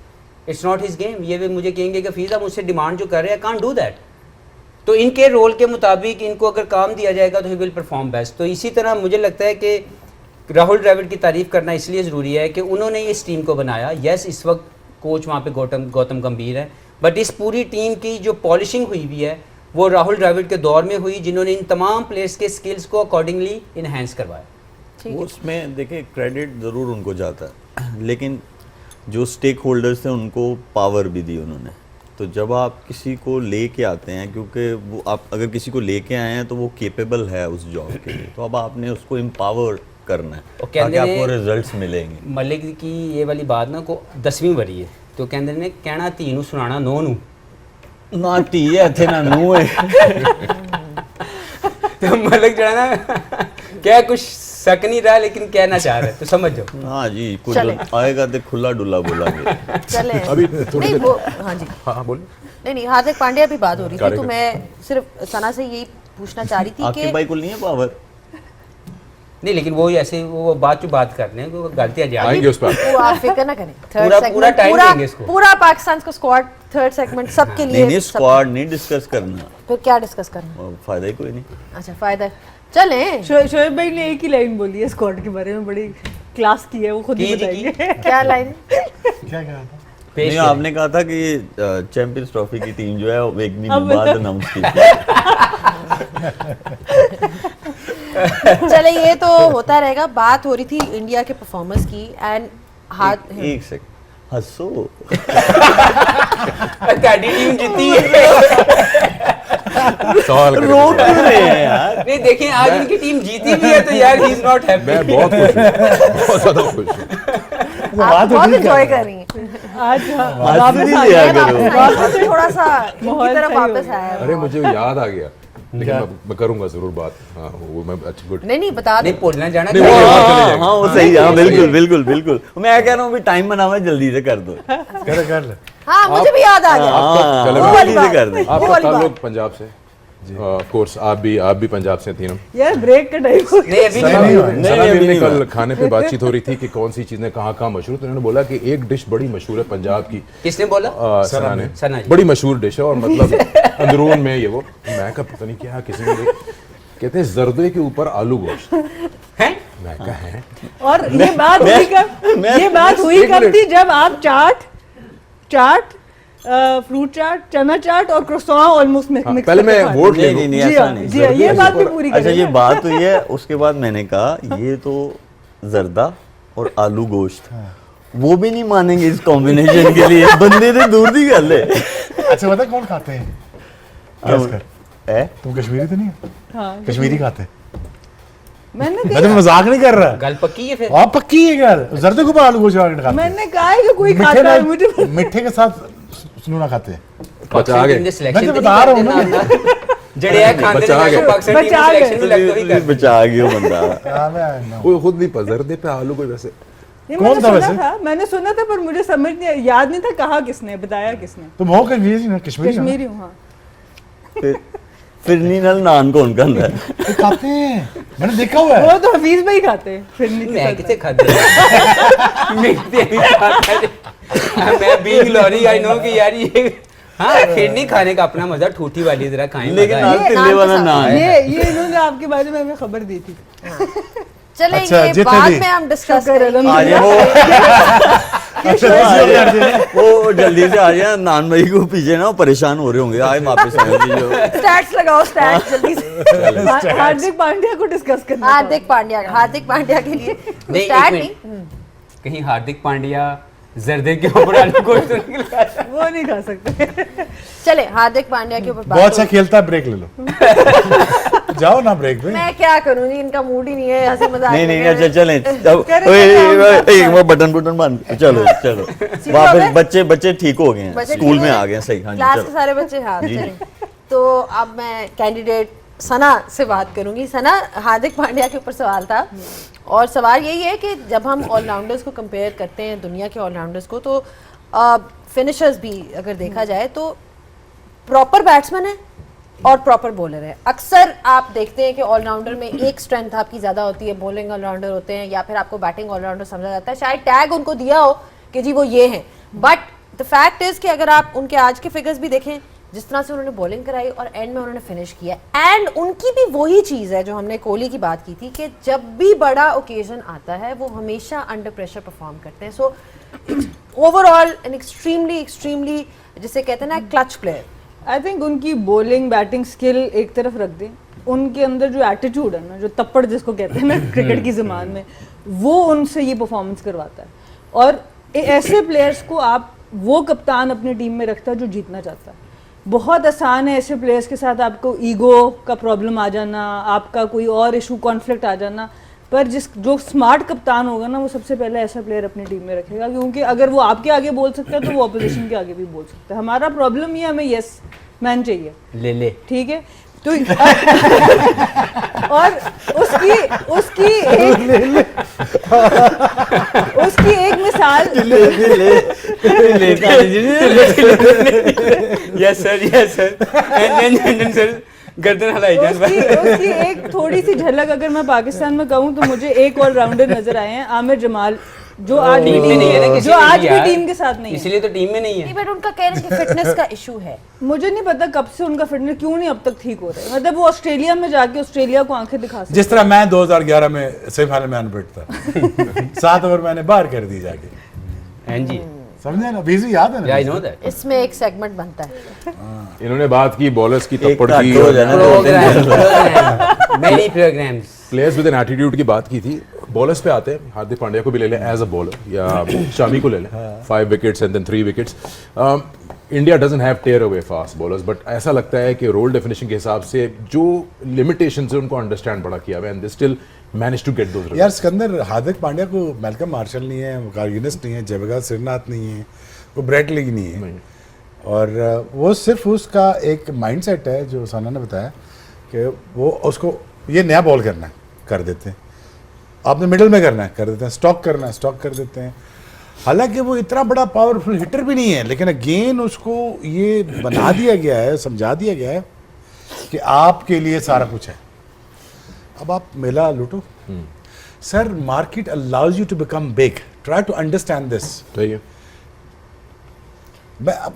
इट्स नॉट हिज गेम। ये भी मुझे कहेंगे कि फीस आप मुझसे डिमांड जो कर रहे हैं, कांट डू दैट। तो इनके रोल के मुताबिक इनको अगर काम दिया जाएगा तो ही विल परफॉर्म बेस्ट। तो इसी तरह मुझे लगता है कि राहुल द्रविड़ की तारीफ़ करना इसलिए ज़रूरी है कि उन्होंने इस टीम को बनाया। यस, इस वक्त कोच वहाँ पे गौतम गंभीर है, बट इस पूरी टीम की जो पॉलिशिंग हुई भी है वो राहुल द्रविड़ के दौर में हुई, जिन्होंने इन तमाम प्लेयर्स के स्किल्स को अकॉर्डिंगली इन्हेंस करवाया। उसमें देखिए क्रेडिट ज़रूर उनको जाता है, लेकिन जो स्टेक होल्डर्स थे उनको पावर भी दी उन्होंने। तो जब आप किसी को लेके आते हैं, क्योंकि वो आप अगर किसी को लेके आए हैं तो वो केपेबल है उस जॉब के लिए, तो अब आपने उसको एम्पावर करना है ताकि आपको रिजल्ट्स मिलेंगे। मलिक की ये वाली बात ना को 10वीं वरी है, तो कहते ने कहना धी नूं सुनाना नौ नूं ना धी है इत्थे ना नूं है। तो मलिक जो है ना क्या कुछ शक नहीं रहा, लेकिन कहना चाह रहे, तो समझ जाओ। हाँ जी, कुछ आएगा तो खुला डुला बोलांगे। चले अभी थोड़ी नहीं देर- वो, हाँ जी, हाँ बोलिए। नहीं हार्दिक पांड्या भी बात हो रही थी, तो कार्यक्रम। मैं सिर्फ सना से यही पूछना चाह रही थी आपके कि भाई को नहीं है पावर? नहीं, लेकिन वो ऐसे वो बात जो बात करते हैं वो गलतियाँ जा आएंगे उस पर। वो आप फिक्र ना करें। थर्ड पूरा सेगमेंट time देंगे इसको। पूरा पाकिस्तान का स्क्वाड थर्ड सेगमेंट सबके लिए नहीं, सब- स्क्वाड नहीं डिस्कस करना, फिर क्या डिस्कस करना। फायदा ही कोई नहीं। अच्छा फायदा, चलें शोएब भाई ने एक ही लाइन बोली है स्क्वाड के बारे में, बड़ी क्लास की है, वो खुद ही की जी, बताएंगे। क्या लाइन क्या कहा था? पेश नहीं, करें। आपने कहा था कि चैंपियंस ट्रॉफी की टीम जो है वो एक दिन अब बाद बताओ। अनाउंस की थी। चले ये तो होता रहेगा। बात हो रही थी इंडिया के परफॉर्मेंस की एंड हाथ एक सेकंड हंसो अकाडी टीम जीती है। सवाल करें। रो क्यों रहे हैं यार? नहीं देखिए आज इनकी टीम जीती भी है तो यार ही इज नॉट हैप्पी। मैं बहुत खुश हूँ, बहुत ज्यादा खुश हूँ। आप बहुत एंजॉय कर रही हैं। आज वापस वापस नहीं आ लिया गए। करो। वापस थोड़ा सा इनकी माहौल तरफ सही हो वापस गया। आया। अरे मुझे याद आ गया, लेकिन मैं करूंगा जरूर बात। हाँ वो मैं अच्छा गुड। नहीं बता नहीं दो। बोलना जाना नहीं, वो चाहिए। बाहर चले हाँ जाएंगे। हाँ वो सही है, हाँ बिल्कुल बिल्कुल बिल्कुल। मैं कह रहा हूँ भी टाइम बना हुआ है, जल्दी से कर दो। कर ले हाँ मुझे भी याद आ गया। हाँ, चलो, वो मैं- वाली जल्दी से बात। कर दे। वो आपका वाली ताल्लुक बात। पंजाब से, ऑफ कोर्स आप भी पंजाब से तीनों। यार ब्रेक का टाइम हो गया। नहीं अभी सना नहीं भी- हुआ। नहीं, सना अभी भी ने नहीं कल हुआ। खाने पे बातचीत हो रही थी कि कौन सी चीजें कहाँ मशहूर, तो उन्होंने बोला कि एक डिश बड़ी मशहूर है पंजाब की। किसने बोला? सना ने। सना जी। बड़ी मशहूर डिश है और मतलब अंदरून में ये वो मैं कहा पता नहीं क्या किसी ने कहते हैं जर्दे के ऊपर आलू गोश्त। हैं? मैं कहा है और ये बात हुई कब? ये बात हुई एक कब मिनट। थी जब आप चाट फ्रूट चाट, चना चाट और क्रोसॉन ऑलमोस्ट मिक्स हाँ, पहले मैं वोट ले नहीं लूं। नहीं जी ऐसा हाँ, नहीं। जी हाँ, ये जर्दे बात के भी ऊपर- पूरी अच्छा करें। ये बात हुई है, उसके बाद मैंने कहा ये तो जर्दा और आलू गोश्त, वो भी नहीं मानेंगे इस कॉम्बिनेशन के लिए। बंदे ने दूर दी गल है। अच्छा बता कौन खाते हैं? गैस कर। है तुम कश्मीरी तो नहीं हो? हाँ, कश्मीरी खाते हैं? मैंने मैं तो मजाक नहीं कर रहा। गल पक्की है फिर। आप पक्की है यार, जर्दे के ऊपर आलू गोश्त खाते हैं। मैंने कहा है कि कोई मीठे खाता है में- मुझे। मीठे के साथ सुनूना खाते हैं। बचा गए। सिलेक्शन मैं तो तो बता रहा हूँ ना। जड़िया खाते बचा थे गए। पाकिस्तान टीम बचा गए। सिलेक्शन भी लगता ही कर। बचा गया बंदा। हाँ, मैं- वो खुद नहीं पता जर्दे पे आलू कोई वैसे। ये कौन मैंने था सुना वैसे? था, मैंने सुना था पर मुझे समझ नहीं आया, याद नहीं था कहा किसने, बताया किसने। तुम हो कश्मीरी ना? कश्मीरी हो ना? कश्मीरी हूँ हाँ। फिरनी नाल नान कौन कहता है? ये खाते हैं, मैंने देखा हुआ है। वो तो हफीज भाई खाते हैं फिरनी के मैं साथ। किसे खाते मैं बीइंग लॉरी आई नो कि यार ये हाँ फिरनी खाने का अपना मजा, ठूठी वाली जरा खाएं लेकिन मजा है। नान तिल्ले वाला नान है। ये इन्होंने आपके बारे में हमें खबर दी थी। चले अच्छा, ये जीतने बाद दी। में हम डिस्कस शुक्र है, करेंगे। आ जाए वो जल्दी से आ जाए। नान भाई को पीछे ना वो परेशान हो रहे होंगे, आए वापस आए जो। स्टैट्स लगाओ, स्टैट्स जल्दी से। हार्दिक पांड्या को डिस्कस करना था। हार्दिक पांड्या के लिए नहीं, एक स्टैट मिनट। नहीं। कहीं हार्दिक पांड्या जर्दे के ऊपर आलू गोश्त तो नहीं खिलाया। वो नहीं खा सकते। चले हार्दिक पांड्या के ऊपर बात बहुत अच्छा हो- खेलता है, ब्रेक ले लो। जाओ ना ब्रेक पे। मैं क्या करूं जी, इनका मूड ही नहीं है हंसी मजाक नहीं नहीं में। अच्छा चलें। करें, वो बटन बटन बंद, चलो चलो हो वापस गए? बच्चे ठीक हो गए हैं, बच्चे स्कूल ठीक में हो आ गए? गए सही। हाँ जी क्लास के चलो। सारे बच्चे हाँ चलें। तो अब मैं कैंडिडेट सना से बात करूंगी। सना, हार्दिक पांड्या के ऊपर सवाल था और सवाल यही है कि जब हम ऑलराउंडर्स को कंपेयर करते हैं दुनिया के ऑलराउंडर्स को, तो फिनिशर्स भी अगर देखा जाए तो प्रॉपर बैट्समैन है और प्रॉपर बॉलर है। अक्सर आप देखते हैं कि ऑलराउंडर में एक स्ट्रेंथ आपकी ज़्यादा होती है, बॉलिंग ऑलराउंडर होते हैं या फिर आपको बैटिंग ऑलराउंडर समझा जाता है। शायद टैग उनको दिया हो कि जी वो ये हैं, बट द फैक्ट इज़ कि अगर आप उनके आज के फिगर्स भी देखें, जिस तरह से उन्होंने बॉलिंग कराई और एंड में उन्होंने फिनिश किया, एंड उनकी भी वही चीज़ है जो हमने कोहली की बात की थी कि जब भी बड़ा ओकेजन आता है वो हमेशा अंडर प्रेशर परफॉर्म करते हैं। सो ओवरऑल एन एक्सट्रीमली जिसे कहते हैं ना क्लच प्लेयर। आई थिंक उनकी बॉलिंग बैटिंग स्किल एक तरफ रख दें, उनके अंदर जो एटीट्यूड है ना, जो तप्पड़ जिसको कहते हैं ना क्रिकेट की ज़बान में, वो उनसे ये परफॉर्मेंस करवाता है। और ऐसे प्लेयर्स को आप वो कप्तान अपनी टीम में रखता है जो जीतना चाहता है। बहुत आसान है ऐसे प्लेयर्स के साथ आपको ईगो का प्रॉब्लम आ जाना, आपका कोई और इशू कॉन्फ्लिक्ट आ जाना, पर जो स्मार्ट कप्तान होगा ना वो सबसे पहले ऐसा प्लेयर अपनी टीम में रखेगा, क्योंकि अगर वो आपके आगे बोल सकता है तो वो ऑपोजिशन के आगे भी बोल सकता है। हमारा प्रॉब्लम ये, हमें यस मैन चाहिए, ले ठीक है। तो और उसकी एक मिसाल यस सर सर गर्दन हिलाई जाए उसकी एक थोड़ी सी झलक अगर मैं पाकिस्तान में कहूँ तो मुझे एक ऑलराउंडर नजर आए हैं, आमिर जमाल, जो आज भी टीम में नहीं है ना, किसी जो में आज भी भी यार। टीम के साथ नहीं है। इसीलिए तो टीम में नहीं है। नहीं, बट उनका कह रहे हैं कि फिटनेस का इशू है। मुझे नहीं पता कब से उनका फिटनेस क्यों नहीं अब तक ठीक हो रहा है। मतलब वो ऑस्ट्रेलिया में जाके ऑस्ट्रेलिया को आंखें दिखा सकते। जिस तरह मैं 2011 में सेमीफाइनल में अनफिट था 7 ओवर मैंने बाहर कर दी जाके, हाँ जी, समझे ना? बीजी याद है आई ना? Know that. इसमें एक सेगमेंट बनता है। इन्होंने बात की बॉलर्स की एक तप्पड़ की हो जाना many programs players with an attitude की बात की थी, बॉलर्स पे आते हैं। हार्दिक पांड्या को भी ले लें एज अ बॉलर या शामी को ले लें, 5 wickets and then 3 wickets. India doesn't have tear away fast bowlers, but ऐसा लगता है कि रोल डेफिनेशन के हिसाब से जो लिमिटेशंस है उनको अंडरस्टैंड बड़ा किया हुआ है and they still manage to get those. यार सिकंदर, हार्दिक पांड्या को मैल्कम मार्शल नहीं है, वकार यूनिस नहीं है, जयप्रकाश श्रीनाथ नहीं है, वो ब्रेट लीग नहीं है। और वो सिर्फ उसका एक माइंडसेट है जो साना ने बताया कि वो उसको ये नया बॉल करना है कर देते हैं, आपने मिडिल में करना है कर देते हैं, स्टॉक करना है स्टॉक कर देते हैं। हालांकि वो इतना बड़ा पावरफुल हिटर भी नहीं है, लेकिन अगेन उसको ये बना दिया गया है, समझा दिया गया है कि आपके लिए सारा कुछ है, अब आप मेला लूटो। Sir, market allows you to become big, try to understand this. ठीक है,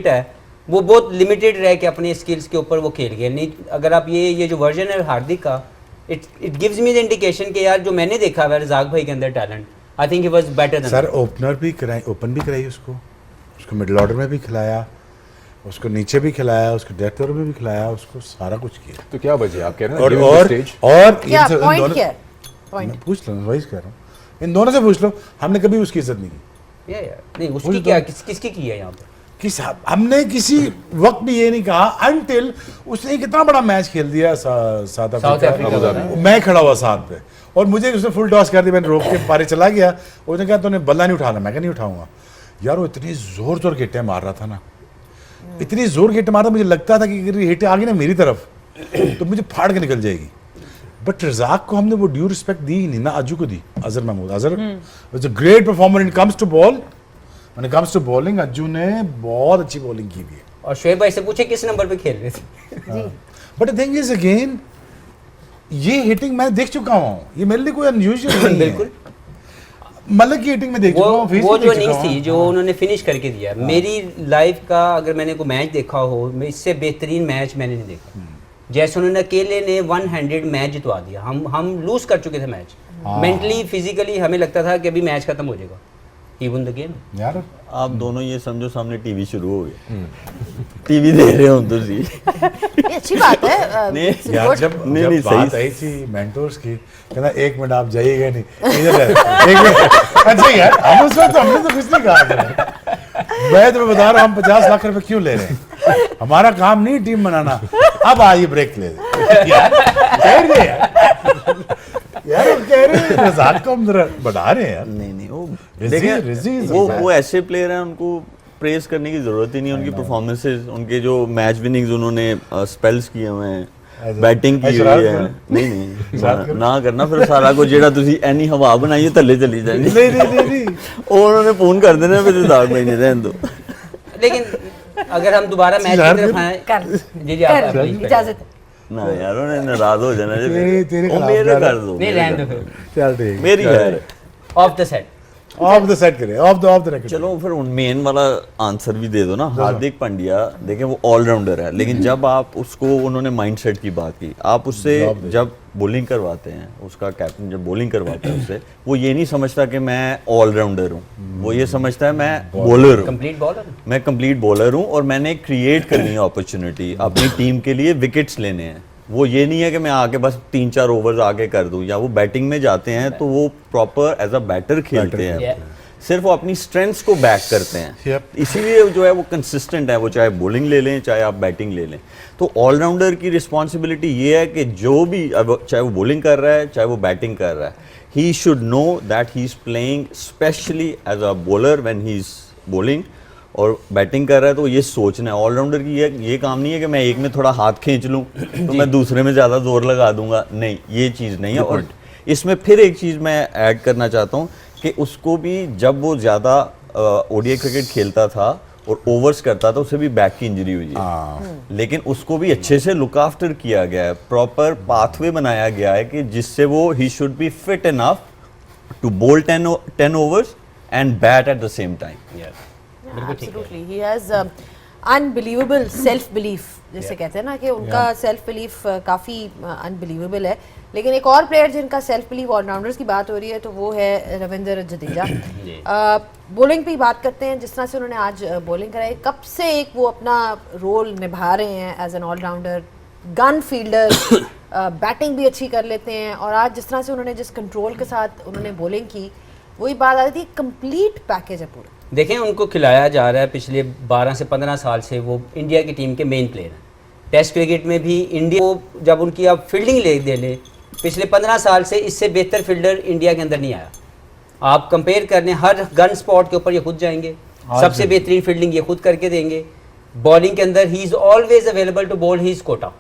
है वो बहुत लिमिटेड रह के अपने स्किल्स के ऊपर वो खेल गए। नहीं, अगर आप ये जो वर्जन है हार्दिक का, it gives me the indication कि यार जो मैंने देखा है रज़ाक भाई के अंदर talent, I think he was better than. Sir opener भी कराई, ओपन भी कराई उसको मिडिल ऑर्डर में भी खिलाया, उसको नीचे भी खिलाया, उसको डेथ ओवर में भी खिलाया, उसको सारा कुछ किया। तो क्या वजह आप कह रहे हैं और given और the stage? और क्या इन पॉइंट दोनों- क्या है? पॉइंट मैं पूछ लो, वही कह रहा हूँ, इन दोनों से पूछ लो, हमने कभी उसकी इज्जत नहीं की। या नहीं, उसकी क्या किसकी की है यहाँ पे? हमने किसी वक्त भी ये नहीं कहा अनटिल उसने कितना बड़ा मैच खेल दिया साउथ अफ्रीका अफ्रीका मैं खड़ा हुआ साथ पे और मुझे उसने फुल टॉस कर दिया, मैंने रोक के पारे चला गया, उसने कहा तूने बल्ला नहीं उठाना, मैं क्या नहीं उठाऊंगा। यार वो इतनी जोर जोर गेटें मार रहा था ना, इतनी जोर गेटें मार रहा, मुझे लगता था कि अगर हिटें आ गई ना मेरी तरफ तो मुझे फाड़ के निकल जाएगी। बट रज़ाक को हमने वो ड्यू रिस्पेक्ट दी ही नहीं ना, अजू को दी, Azhar Mahmood. Azhar was a great performer in comes to ball, When it comes to bowling, Ajju ने बहुत अच्छी बॉलिंग की भी है। और शोएब भाई से पूछे किस नंबर पे खेल रहे थे? But the thing is again, ये हिटिंग मैं देख चुका हूँ, ये मेरे लिए कोई अनयूजुअल नहीं है। बिल्कुल। मलक की हिटिंग में देख चुका हूँ, फिर वो भी जो देख चुका इनिंग्स थी हूँ। जो उन्होंने फिनिश करके दिया, मेरी लाइफ का अगर मैंने कोई मैच देखा हो, मैं इससे बेहतरीन मैच मैंने नहीं देखा। जैसे उन्होंने अकेले ने 100 मैच जितवा दिया, हम लूज कर चुके थे मैच, मेंटली फिजिकली हमें लगता था कि अभी मैच खत्म हो जाएगा, ही वन द गेम। यार आप दोनों ये समझो सामने टीवी शुरू हो गया, टीवी देख रहे हो तुम जी। ये अच्छी बात है। नहीं, it's यार good. जब नहीं, जब नहीं, बात सही- आई थी मेंटोर्स की, कहना 1 मिनट आप जाइएगा नहीं, इधर है, 1 मिनट। अच्छा यार, हम उस वक्त हमने तो कुछ नहीं कहा था। मैं तुम्हें बता रहा हूँ, हम 50 लाख रुपए क्यों ले रहे हैं, हमारा काम नहीं टीम बनाना, अब आइए ब्रेक ले दे। यार कह रहे हैं यार, वो कह रहे हैं रज़ाक को हम जरा बढ़ा रहे हैं यार। नहीं वो रिजी- देखिए, रिजी is वो a man. वो ऐसे प्लेयर हैं, उनको प्रेस करने की जरूरत ही नहीं है। उनकी परफॉर्मेंसेस, उनके जो मैच विनिंग्स उन्होंने स्पेल्स किए हुए हैं, बैटिंग की हुई इशराक है। करो। नहीं इशराक ना, करो। ना करना फिर सारा कुछ जेड़ा तुसी एनी हवा बनाई थल्ले चली जानी। नहीं और उन्होंने फोन कर देना फिर रज़ाक भाई ने रहन दो। लेकिन अगर हम दोबारा मैच यार, की तरफ आए, कर जी जी आप कर please, इजाजत है। ना यार, उन्हें नाराज हो जाना जी। तेरे वो खिलाफ मेरे यार। कर दो, नहीं मेरे रहने कर दो दो। फिर, चल ठीक, मेरी है। Of the set. Of the set करे, ऑफ द रेकॉर्ड। चलो फिर उन मेन वाला आंसर भी दे दो ना। हार्दिक पांड्या देखें वो ऑलराउंडर है, लेकिन जब आप उसको, उन्होंने माइंडसेट की बात की, आप उससे जब बॉलिंग करवाते हैं, उसका कैप्टन जब बॉलिंग करवाता है उससे, वो ये नहीं समझता कि मैं ऑलराउंडर हूँ, वो ये समझता है मैं बॉलर हूँ, कंप्लीट बॉलर। मैं कंप्लीट बॉलर हूँ और मैंने क्रिएट करनी है अपॉर्चुनिटी, अपनी टीम के लिए विकेट्स लेने हैं। वो ये नहीं है कि मैं आके बस 3-4 ओवर्स आके कर दूं, या वो बैटिंग में जाते हैं तो वो प्रॉपर एज अ बैटर खेलते हैं, Yeah. सिर्फ वो अपनी स्ट्रेंथ्स को बैक करते हैं। Yep. इसीलिए जो है वो कंसिस्टेंट है, वो चाहे बॉलिंग ले लें चाहे आप बैटिंग ले लें। तो ऑलराउंडर की रिस्पॉन्सिबिलिटी ये है कि जो भी, चाहे वो बॉलिंग कर रहा है चाहे वो बैटिंग कर रहा है, he should know that he is playing specially as a bowler when he is bowling, और बैटिंग कर रहा है तो ये सोचना है। ऑलराउंडर की ये काम नहीं है कि मैं एक में थोड़ा हाथ खींच लूँ तो मैं दूसरे में ज़्यादा जोर लगा दूंगा, नहीं, ये चीज़ नहीं है। और इसमें फिर एक चीज़ मैं ऐड करना चाहता हूँ कि उसको भी जब वो ज़्यादा ओडीआई क्रिकेट खेलता था और ओवर्स करता था, उसे भी बैक की इंजरी हुई है, लेकिन उसको भी अच्छे से लुक आफ्टर किया गया है, प्रॉपर पाथवे बनाया गया है कि जिससे वो he should be fit enough to bowl 10 overs and bat at the same time. Absolutely, he has unbelievable self belief, जैसे कहते हैं ना कि उनका सेल्फ बिलीफ काफ़ी अनबिलीवेबल है। लेकिन एक और प्लेयर जिनका सेल्फ बिलीफ, ऑलराउंडर्स की बात हो रही है, तो वो है रविंद्र जडेजा। बॉलिंग पे ही बात करते हैं, जिस तरह से उन्होंने आज बॉलिंग कराई, कब से एक वो अपना रोल निभा रहे हैं as an allrounder, gun fielder, batting भी अच्छी कर लेते हैं, और आज जिस तरह से उन्होंने जिस कंट्रोल के साथ उन्होंने बॉलिंग की, वही बात आ रही थी, कंप्लीट पैकेज है पूरा। देखें उनको खिलाया जा रहा है, पिछले 12 से 15 साल से वो इंडिया की टीम के मेन प्लेयर हैं। टेस्ट क्रिकेट में भी इंडिया को जब उनकी आप फील्डिंग ले ले, पिछले 15 साल से इससे बेहतर फील्डर इंडिया के अंदर नहीं आया। आप कंपेयर करने हर गन स्पॉट के ऊपर ये खुद जाएंगे, सबसे बेहतरीन फील्डिंग ये खुद करके देंगे। बॉलिंग के अंदर he is always available to bowl his quota.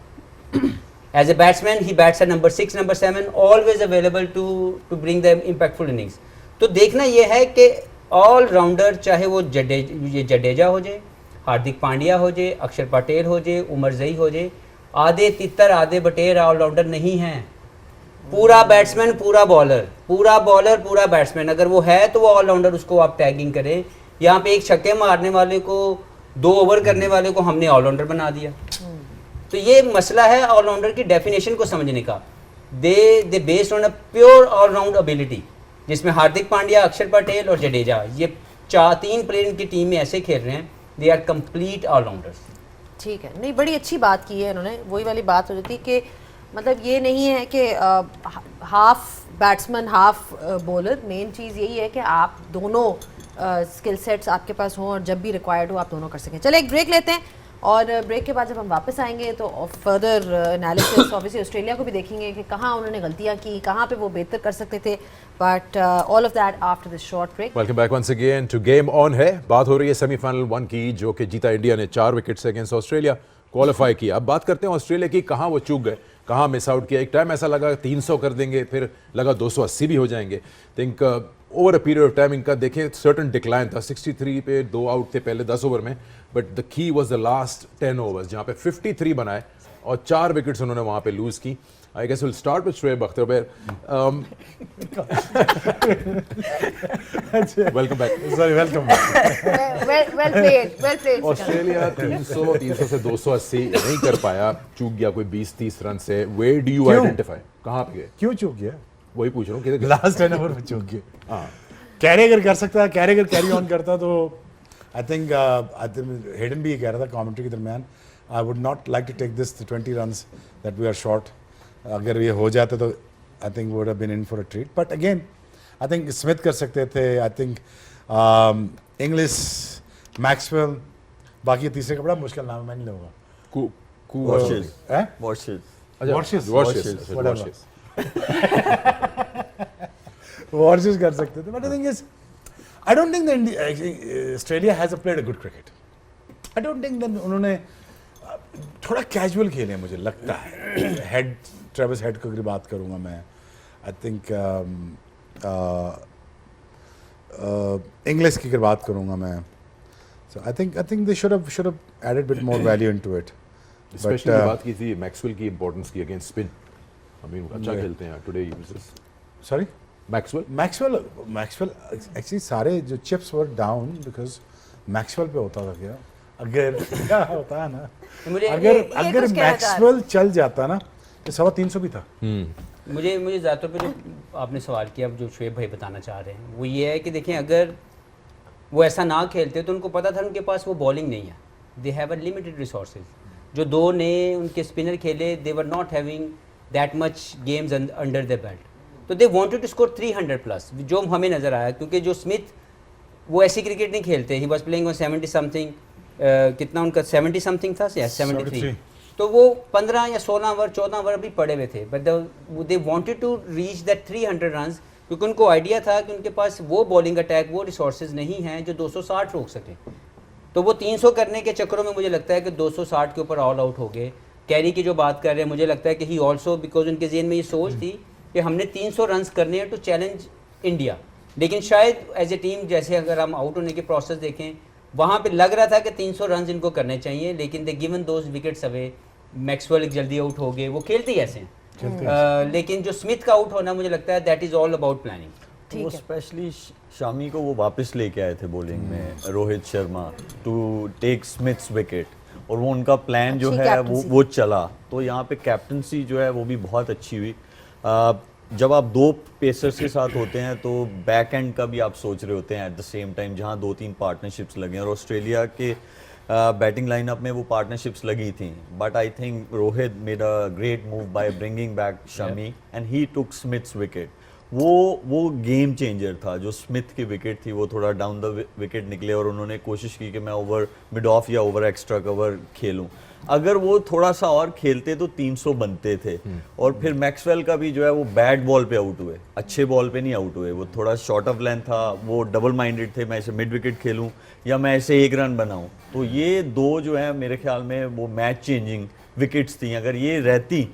As a batsman he bats at number 6, number 7, always available to bring the impactful innings. तो देखना यह है कि ऑल राउंडर, चाहे वो जडेजा हो जाए, हार्दिक पांड्या हो जाए, अक्षर पटेल हो जाए, उमर जई हो जाए, आधे तितर आधे बटेर ऑलराउंडर नहीं हैं। पूरा बैट्समैन पूरा बॉलर, पूरा बॉलर पूरा बैट्समैन, अगर वो है तो वो ऑलराउंडर, उसको आप टैगिंग करें। यहाँ पे एक छक्के मारने वाले को, 2 ओवर करने वाले को हमने ऑलराउंडर बना दिया। तो ये मसला है ऑलराउंडर की डेफिनेशन को समझने का। They based on a pure allround ability, जिसमें हार्दिक पांड्या, अक्षर पटेल और जडेजा, ये 3 प्लेयर की टीम में ऐसे खेल रहे हैं, दे आर कंप्लीट ऑलराउंडर्स। ठीक है, नहीं बड़ी अच्छी बात की है इन्होंने। वही वाली बात हो जाती है कि मतलब ये नहीं है कि half batsman half bowler, main चीज़ यही है कि आप दोनों स्किल सेट्स आपके पास हों और जब भी रिक्वायर्ड हो आप दोनों कर सकें। चले एक ब्रेक लेते हैं, और ब्रेक के बाद जब हम वापस आएंगे तो फर्दर एनालिसिस ऑब्वियसली ऑस्ट्रेलिया को भी देखेंगे कि कहाँ उन्होंने गलतियाँ की, कहाँ पे वो बेहतर कर सकते थे, but all of that after this short break. Welcome back once again to game on है। बात हो रही है सेमीफाइनल 1 की, जो कि जीता इंडिया ने 4 विकेट से अगेंस्ट ऑस्ट्रेलिया, क्वालिफाई किया। अब बात करते हैं ऑस्ट्रेलिया की, कहाँ वो चूक गए, कहाँ मिस आउट किया। एक टाइम ऐसा लगा 300 कर देंगे, फिर लगा 280 भी हो जाएंगे। Think over a period of time इनका देखें सर्टन डिक्लाइन था। 63 पे 2 आउट थे पहले 10 ओवर में, but the key was the last 10 overs, जहाँ पे 53 बनाए और 4 विकेट्स उन्होंने वहाँ पे लूज की। I guess we'll start with Shoaib Akhtar. Welcome back. Sorry, welcome back. well played. Australia 300 से 280 नहीं कर पाया, चूक गया कोई 20-30 रन से। Where do you identify? कहाँ पे गए? क्यों चूक गया? वही पूछ रहा हूँ कि लास्ट 10 ओवर में चूक गया। हाँ, कैरी अगर कर सकता, कैरी अगर कैरी ऑन करता तो आई थिंक हेडन भी ये कह रहा था कमेंट्री के दरमियान, I would not like to take this 20 runs that we are short. अगर ये हो जाता तो I think would have been in for a treat, but again I think Smith कर सकते थे, आई थिंक इंग्लिश, मैक्सवेल, बाकी तीसरे का बड़ा मुश्किल नाम है, मैं नहीं लूँगा। वॉशेस, हैं? Washes, Washes. वॉशेस कर सकते थे, but I think is I don't think Australia has played a good cricket. I don't think that उन्होंने थोड़ा कैजुअल खेले हैं, मुझे लगता है। हेड, ट्रेविस हेड की अगर बात करूंगा मैं, आई थिंक इंग्लिश की अगर बात करूंगा मैं, so I think they should have added bit more value into it. Specially बात की थी मैक्सवेल की इंपॉर्टेंस की अगेंस्ट स्पिन। आई मीन अच्छा खेलते हैं today uses. Sorry, Maxwell actually सारे जो chips were down because Maxwell पे होता था। क्या अगर क्या होता है ना, अगर मैक्सवेल चल जाता ना तो 350 भी था। मुझे ज़्यादातर पे जो आपने सवाल किया, जो शोएब भाई बताना चाह रहे हैं वो ये है कि देखें, अगर वो ऐसा ना खेलते तो उनको पता था उनके पास वो बॉलिंग नहीं है, they have a limited resources. जो 2 नए उनके स्पिनर खेले, they were not having that much games under the belt, तो they wanted to score 300 plus, जो हमें नज़र आया। क्योंकि जो स्मिथ वो ऐसी क्रिकेट नहीं खेलते, he was playing on 70 something, कितना उनका 70 समथिंग था, 73। तो वो 15 या 16 ओवर 14 ओवर अभी पड़े हुए थे, but they wanted to reach that 300 runs, क्योंकि उनको आइडिया था कि उनके पास वो बॉलिंग अटैक, वो रिसोर्सेज नहीं हैं जो 260 रोक सकें। तो वो 300 करने के चक्करों में मुझे लगता है कि 260 के ऊपर ऑल आउट हो गए। कैरी की जो बात कर रहे हैं, मुझे लगता है कि ही ऑल्सो, बिकॉज उनके जेहन में ये सोच थी कि हमने 300 रन्स करने हैं टू चैलेंज इंडिया, लेकिन शायद एज ए टीम, जैसे अगर हम आउट होने के प्रोसेस देखें, वहाँ पे लग रहा था कि 300 रन्स इनको करने चाहिए, लेकिन they given those wickets away. Maxwell जल्दी आउट हो गए, वो खेलते ही ऐसे हैं। लेकिन जो स्मिथ का आउट होना, मुझे लगता है that is all about planning. वो स्पेशली शामी को वो वापस लेके आए थे बॉलिंग में, Rohit Sharma, to take Smith's wicket, और वो उनका प्लान जो है वो चला। तो यहाँ पे कैप्टनसी जो है वो भी बहुत अच्छी हुई। जब आप 2 पेसर्स के साथ होते हैं तो बैक एंड का भी आप सोच रहे होते हैं एट द सेम टाइम, जहाँ 2-3 पार्टनरशिप्स लगे हैं। और ऑस्ट्रेलिया के बैटिंग लाइनअप में वो पार्टनरशिप्स लगी थी, but I think Rohit made a great move by bringing back Shami and he took Smiths wicket. वो गेम चेंजर था। जो स्मिथ की विकेट थी वो थोड़ा डाउन द विकेट निकले और उन्होंने कोशिश की कि मैं ओवर मिड ऑफ या ओवर एक्स्ट्रा कवर खेलूं। अगर वो थोड़ा सा और खेलते तो 300 बनते थे। और फिर मैक्सवेल का भी जो है वो बैड बॉल पे आउट हुए, अच्छे बॉल पे नहीं आउट हुए। वो थोड़ा शॉर्ट ऑफ लेंथ था, वो डबल माइंडेड थे, मैं ऐसे मिड विकेट खेलूं या मैं ऐसे 1 रन बनाऊं। तो ये दो जो है मेरे ख्याल में वो मैच चेंजिंग विकेट्स थी। अगर ये रहती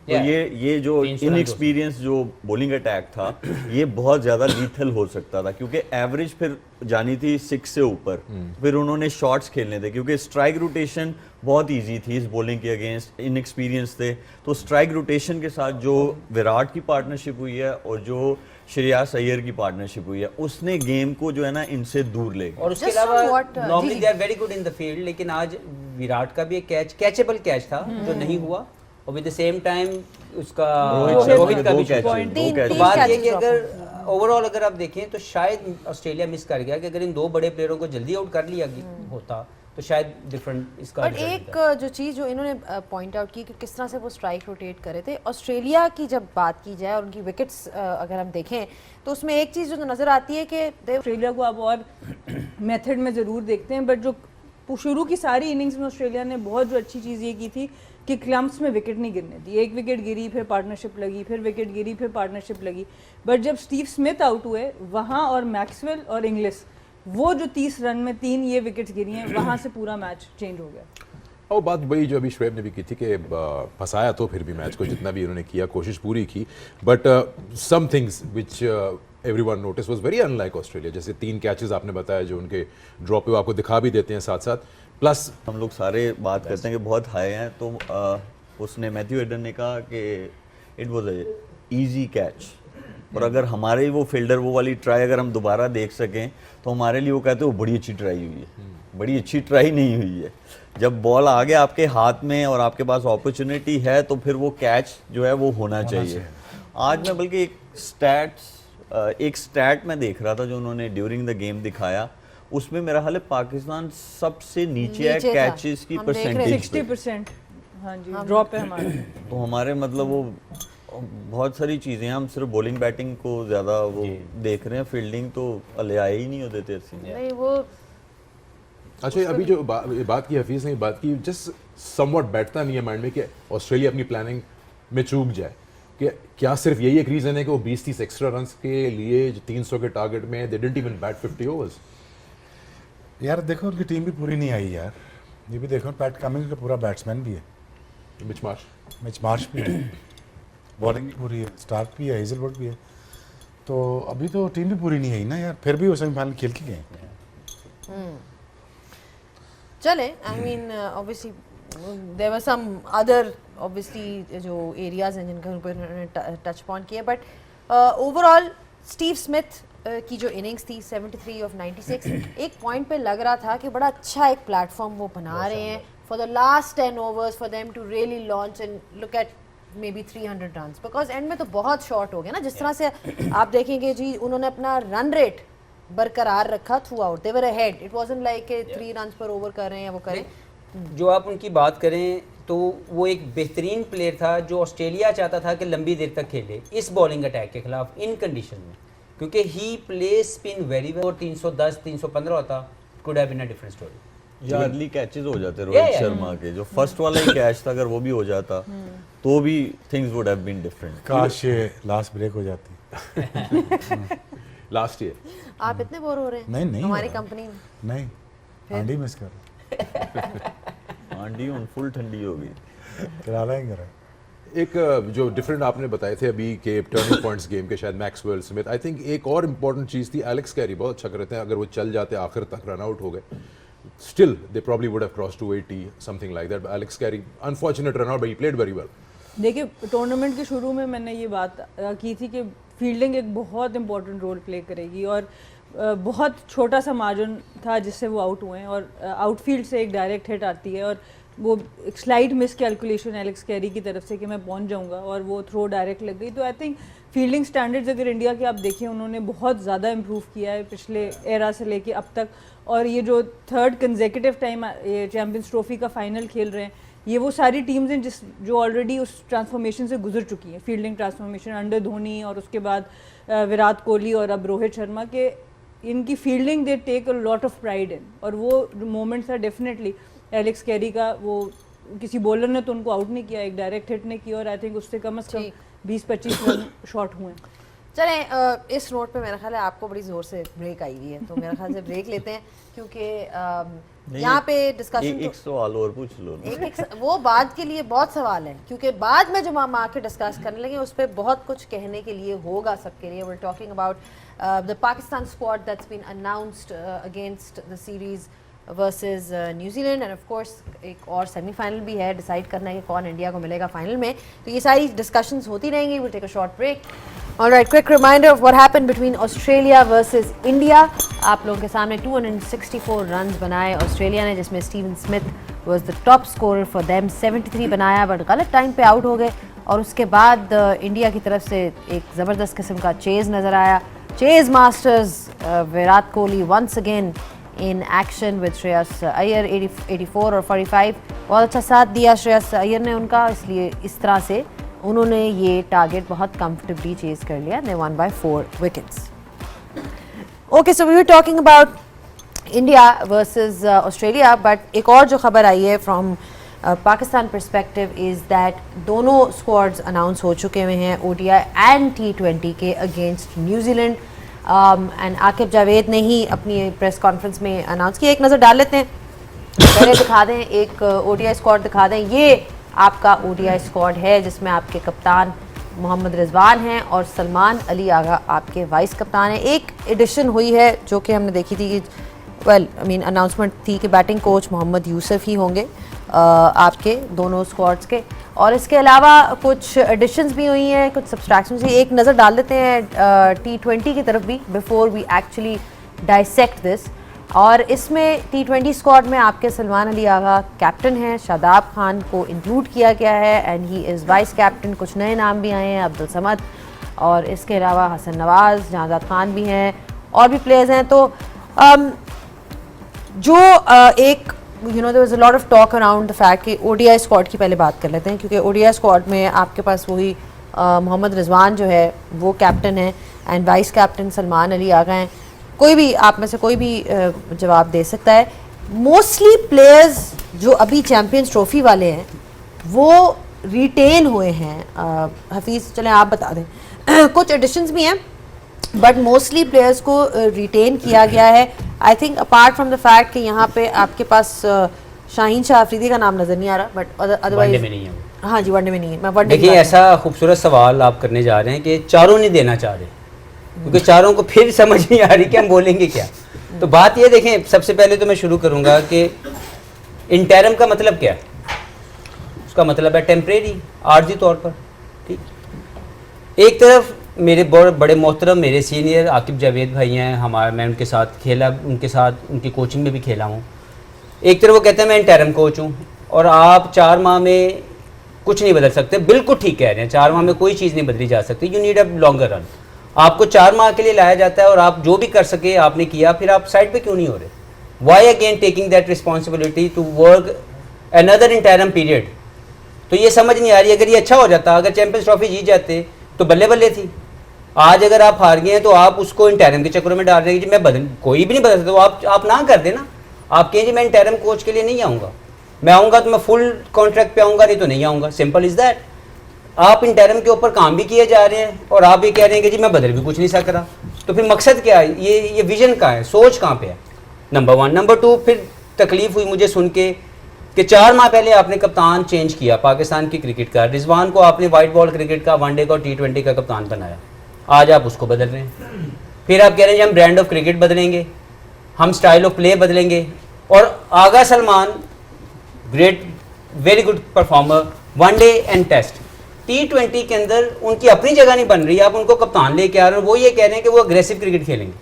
तो ये जो 300 रन इनएक्सपीरियंस जो बॉलिंग अटैक था ये बहुत ज़्यादा लीथल हो सकता था, क्योंकि एवरेज फिर जानी थी 6 से ऊपर। फिर उन्होंने शॉट्स खेलने थे, क्योंकि स्ट्राइक रोटेशन बहुत इजी थी इस बॉलिंग के अगेंस्ट, इनएक्सपीरियंस थे। तो स्ट्राइक रोटेशन के साथ जो विराट की पार्टनरशिप हुई है और जो श्रेयस अय्यर की पार्टनरशिप हुई है, उसने गेम को जो है ना इनसे दूर ले गया। और उसके Just from अलावा what, नॉर्मली जी, they are very good in the field, लेकिन आज विराट का भी एक कैचेबल कैच था जो नहीं हुआ, और विद द सेम टाइम उसका रोहित का भी shot। तीन तो बात ये catches कि drop अगर ओवरऑल अगर आप देखें तो शायद ऑस्ट्रेलिया मिस कर गया कि अगर इन 2 बड़े प्लेयरों को जल्दी आउट कर लिया होता तो शायद डिफरेंट इसका बट result एक होता। जो चीज़ जो इन्होंने पॉइंट आउट की कि किस तरह से वो स्ट्राइक रोटेट करे थे, ऑस्ट्रेलिया की जब बात की जाए और उनकी विकेट्स अगर हम देखें तो उसमें एक चीज़ जो नज़र आती है कि ऑस्ट्रेलिया को आप और मेथड में ज़रूर देखते हैं, बट जो शुरू की सारी इनिंग्स में ऑस्ट्रेलिया ने बहुत जो अच्छी चीज़ ये की थी कि क्लम्प्स में विकेट नहीं गिरने दी। 1 विकेट गिरी, फिर पार्टनरशिप लगी, फिर विकेट गिरी, फिर पार्टनरशिप लगी। बट जब स्टीव स्मिथ आउट हुए वहाँ और मैक्सवेल और इंग्लिश, वो जो 30 रन में 3 ये विकेट्स गिरी हैं, वहाँ से पूरा मैच चेंज हो गया। और बात वही जो अभी शोएब ने भी की थी कि फंसाया तो फिर भी मैच को जितना भी उन्होंने किया, कोशिश पूरी की, but some things which everyone notice was very unlike Australia. जैसे 3 कैचेस आपने बताया जो उनके ड्रॉप पे आपको दिखा भी देते हैं साथ साथ, प्लस हम लोग सारे बात करते हैं कि बहुत हाई हैं, तो उसने मैथ्यू एडन ने कहा कि it was a easy catch. और अगर हमारे वो फील्डर वो वाली ट्राई अगर हम दोबारा देख सकें तो हमारे लिए वो कहते हैं वो बड़ी अच्छी ट्राई हुई है। बड़ी अच्छी ट्राई नहीं हुई है। जब बॉल आ गया आपके हाथ में और आपके पास अपॉर्चुनिटी है तो फिर वो कैच जो है वो होना चाहिए। आज मैं बल्कि एक स्टैट मैं देख रहा था जो उन्होंने ड्यूरिंग द गेम दिखाया, उसमें मेरा हाल है पाकिस्तान सबसे नीचे है नीचे था। कैचेस की हम देख रहे परसेंटेज 60%, हाँ जी, ड्रॉप है हमारा। तो हमारे मतलब वो बहुत सारी चीज़ें हम सिर्फ बॉलिंग बैटिंग को ज़्यादा वो देख रहे हैं, फील्डिंग तो ले आए ही नहीं होते थे नहीं वो अच्छा अभी जो बात की हफीज़ ने बात की, जस्ट समवट बैठता नहीं है माइंड में कि ऑस्ट्रेलिया अपनी प्लानिंग में चूक जाए कि क्या सिर्फ यही एक रीज़न है कि वो 20-30 एक्स्ट्रा रन्स के लिए 300 के टारगेट में they didn't even bat 50 overs. यार देखो उनकी टीम भी पूरी नहीं आई यार। ये भी देखो पैट कमिंस का पूरा बैट्समैन भी है, मिच मार्श भी है, बॉलिंग भी पूरी है, स्टार्क भी है, हेजलवुड भी है। तो अभी तो टीम भी पूरी नहीं आई ना यार, फिर भी वो सेमीफाइनल खेल के गए। चले, I mean obviously there were some other obviously जो एरियाज हैं जिनके ऊपर उन्होंने टच ऑन किया, बट ओवरऑल स्टीव स्मिथ की जो इनिंग्स थी 73 ऑफ 96, एक पॉइंट पे लग रहा था कि बड़ा अच्छा एक प्लेटफॉर्म वो बना रहे हैं for the last 10 overs for them to really launch and look at maybe 300 run, because end में तो बहुत शॉर्ट हो गया ना। जिस तरह से आप देखेंगे जी उन्होंने अपना रन रेट बरकरार रखा through out, they were ahead, it wasn't like 3 runs पर ओवर कर रहे हैं या वो करें। जो आप उनकी बात करें तो वो एक बेहतरीन प्लेयर था जो ऑस्ट्रेलिया चाहता था कि लंबी देर तक खेले इस बॉलिंग अटैक के खिलाफ इन कंडीशन में, क्योंकि he play spin very well. 310 315 होता could have been a different story. या अर्ली कैचेस हो जाते रोहित शर्मा के, जो फर्स्ट वाला ही कैच था अगर वो भी हो जाता तो भी things would have been different. काश ये लास्ट ब्रेक हो जाती। लास्ट ईयर आप इतने बोर हो रहे हैं? नहीं हमारी हो रहा। कंपनी में नहीं, आंडी मिस कर आंडी उन फुल ठंडी हो गई। करा लेंगे रहा। एक जो डिफरेंट आपने बताए थे अभी के टर्निंग पॉइंट्स गेम के, शायद मैक्सवेल स्मिथ, आई थिंक एक और इम्पॉर्टेंट चीज़ थी, एलेक्स कैरी बहुत अच्छा करते हैं, अगर वो चल जाते आखिर तक रन आउट हो गए still they probably would have cross 280 something like that. Alex Carey unfortunate run out but he played very well. देखिए टूर्नामेंट के शुरू में मैंने ये बात की थी कि फील्डिंग एक बहुत इंपॉर्टेंट रोल प्ले करेगी, और बहुत छोटा सा मार्जिन था जिससे वो आउट हुए हैं, और आउटफील्ड से एक डायरेक्ट हिट आती है और वो एक slight miss calculation Alex Carey की तरफ से कि मैं पहुंच जाऊंगा और वो थ्रो डायरेक्ट लग गई। तो आई थिंक फील्डिंग स्टैंडर्ड्स अगर इंडिया के आप देखें उन्होंने बहुत ज़्यादा इम्प्रूव किया है पिछले एरा से लेके अब तक, और ये जो थर्ड कंसेक्यूटिव टाइम ये चैम्पियंस ट्रॉफी का फाइनल खेल रहे हैं, ये वो सारी टीम्स हैं जो ऑलरेडी उस ट्रांसफॉर्मेशन से गुजर चुकी हैं, फील्डिंग ट्रांसफॉर्मेशन अंडर धोनी और उसके बाद विराट कोहली और अब रोहित शर्मा के, इनकी fielding they take a lot of pride in, और वो मोमेंट्स था डेफिनेटली एलेक्स कैरी का, वो किसी बॉलर ने तो उनको आउट नहीं किया, एक डायरेक्ट हिट ने किया और आई थिंक उससे कम से कम 20-25 रन शॉट हुए। चलें इस नोट पे मेरा ख्याल है आपको बड़ी ज़ोर से ब्रेक आई हुई है, तो मेरा ख्याल से ब्रेक लेते हैं क्योंकि यहाँ पे डिस्कशन एक सवाल और पूछ लो ना। एक वो बाद के लिए बहुत सवाल है, क्योंकि बाद में जब हम आके डिस्कस करने लगे उस पर बहुत कुछ कहने के लिए होगा सबके लिए। We are talking about the Pakistan squad that's been announced against the series versus New Zealand, and of course एक और सेमीफाइनल भी है, डिसाइड करना है कि कौन इंडिया को मिलेगा फाइनल में। तो ये सारी डिस्कशंस होती रहेंगी। Will take a short break. Alright, quick reminder of what happened between Australia versus India. आप लोगों के सामने 264 रन बनाए ऑस्ट्रेलिया ने, जिसमें Steven Smith was the top scorer for them, 73 बनाया बट गलत टाइम पे आउट हो गए। और उसके बाद इंडिया की तरफ से एक ज़बरदस्त किस्म का चेज़ नज़र आया। Chase masters Virat Kohli once again in action with Shreyas Iyer, 84 और 45। बहुत अच्छा साथ दिया श्रेयस अय्यर ने उनका, इसलिए इस तरह से उन्होंने ये टारगेट बहुत कंफर्टेबली चेज़ कर लिया। They won by 4 wickets. Okay, so we were talking about India versus Australia, but एक और जो खबर आई है from Pakistan perspective is that दोनों स्क्वाड्स अनाउंस हो चुके हुए हैं ODI एंड T20 के against New Zealand, and Aaqib Javed ने ही अपनी प्रेस कॉन्फ्रेंस में अनाउंस किया। एक नज़र डाल लेते हैं, पहले दिखा दें एक ODI स्क्वाड दिखा दें। ये आपका ODI स्क्वाड है जिसमें आपके कप्तान मोहम्मद रिजवान हैं और सलमान अली आगा आपके वाइस कप्तान हैं। एक एडिशन हुई है जो कि हमने देखी थी कि अनाउंसमेंट थी कि बैटिंग कोच मोहम्मद यूसुफ ही होंगे आपके दोनों स्क्वाड्स के, और इसके अलावा कुछ एडिशंस भी हुई हैं, कुछ सब्सट्रैक्शंस भी। एक नज़र डाल देते हैं T20 की तरफ भी before we actually dissect this. और इसमें T20 स्क्वाड में आपके सलमान अली आगा कैप्टन हैं, शादाब खान को इंक्लूड किया गया है and he is vice captain. कुछ नए नाम भी आए हैं, अब्दुल समद, और इसके अलावा हसन नवाज़, जहांजाद खान भी हैं, और भी प्लेयर्स हैं। तो जो एक there was a lot of talk around the fact कि ODI स्क्वाड की पहले बात कर लेते हैं, क्योंकि ODI स्क्वाड में आपके पास वही मोहम्मद रिजवान जो है वो कैप्टन है and vice captain Salman Ali Agha हैं। कोई भी आप में से कोई भी जवाब दे सकता है। मोस्टली प्लेयर्स जो अभी चैम्पियंस ट्रॉफी वाले हैं वो रिटेन हुए हैं। हफीज़ चलें आप बता दें। कुछ एडिशंस भी हैं बट मोस्टली प्लेयर्स को रिटेन किया गया है। I think apart from the fact कि यहाँ पे आपके पास शाहीन शाह अफरीदी का नाम नज़र नहीं आ रहा, बट अदरवाइज नहीं है। हाँ जी, वनडे में नहीं है। मैं वनडे देखिए, ऐसा खूबसूरत सवाल आप करने जा रहे हैं कि चारों नहीं देना चाह रहे, क्योंकि चारों को फिर समझ नहीं आ रही कि हम बोलेंगे क्या। तो बात ये देखें, सबसे पहले तो मैं शुरू करूंगा कि इंटरम का मतलब क्या है। उसका मतलब है टेम्परेरी, आर्जी तौर पर। ठीक, एक तरफ मेरे बड़े मोहतरम मेरे सीनियर आकिब जावेद भाई हैं, हमारा मैं उनके साथ खेला, उनके साथ उनकी कोचिंग में भी खेला हूँ। एक तरफ वो कहते हैं मैं इंटरम कोच हूँ और आप 4 माह में कुछ नहीं बदल सकते। बिल्कुल ठीक कह रहे हैं, 4 माह में कोई चीज़ नहीं बदली जा सकती। You need a longer run. आपको 4 माह के लिए लाया जाता है और आप जो भी कर सके आपने किया, फिर आप साइड पे क्यों नहीं हो रहे? Why again taking that responsibility to work another interim period? तो ये समझ नहीं आ रही। अगर ये अच्छा हो जाता, अगर चैंपियंस ट्रॉफी जीत जाते तो बल्ले बल्ले थी। आज अगर आप हार गए हैं तो आप उसको इंटरम के चक्करों में डाल रहे हैं कि मैं कोई भी नहीं बदल सकता। तो आप ना कर देना। आप कहें जी मैं इंटरम कोच के लिए नहीं आऊँगा, मैं आऊँगा तो मैं फुल कॉन्ट्रैक्ट पे आऊँगा, नहीं तो नहीं आऊँगा। Simple is that. आप इंटरम के ऊपर काम भी किए जा रहे हैं और आप ये कह रहे हैं कि जी मैं बदल भी कुछ नहीं सक रहा। तो फिर मकसद क्या है? ये विजन कहाँ है, सोच कहाँ पे है? नंबर 1। नंबर 2, फिर तकलीफ हुई मुझे सुन के कि 4 माह पहले आपने कप्तान चेंज किया पाकिस्तान की क्रिकेट का। रिजवान को आपने वाइट बॉल क्रिकेट का, वनडे का और T20 का कप्तान बनाया। आज आप उसको बदल रहे हैं। फिर आप कह रहे हैं हम ब्रांड ऑफ क्रिकेट बदलेंगे, हम स्टाइल ऑफ प्ले बदलेंगे। और Agha Salman great, very good performer, one day and test. T20 के अंदर उनकी अपनी जगह नहीं बन रही, आप उनको कप्तान लेके आ रहे हैं। वो ये कह रहे हैं कि वो अग्रेसिव क्रिकेट खेलेंगे।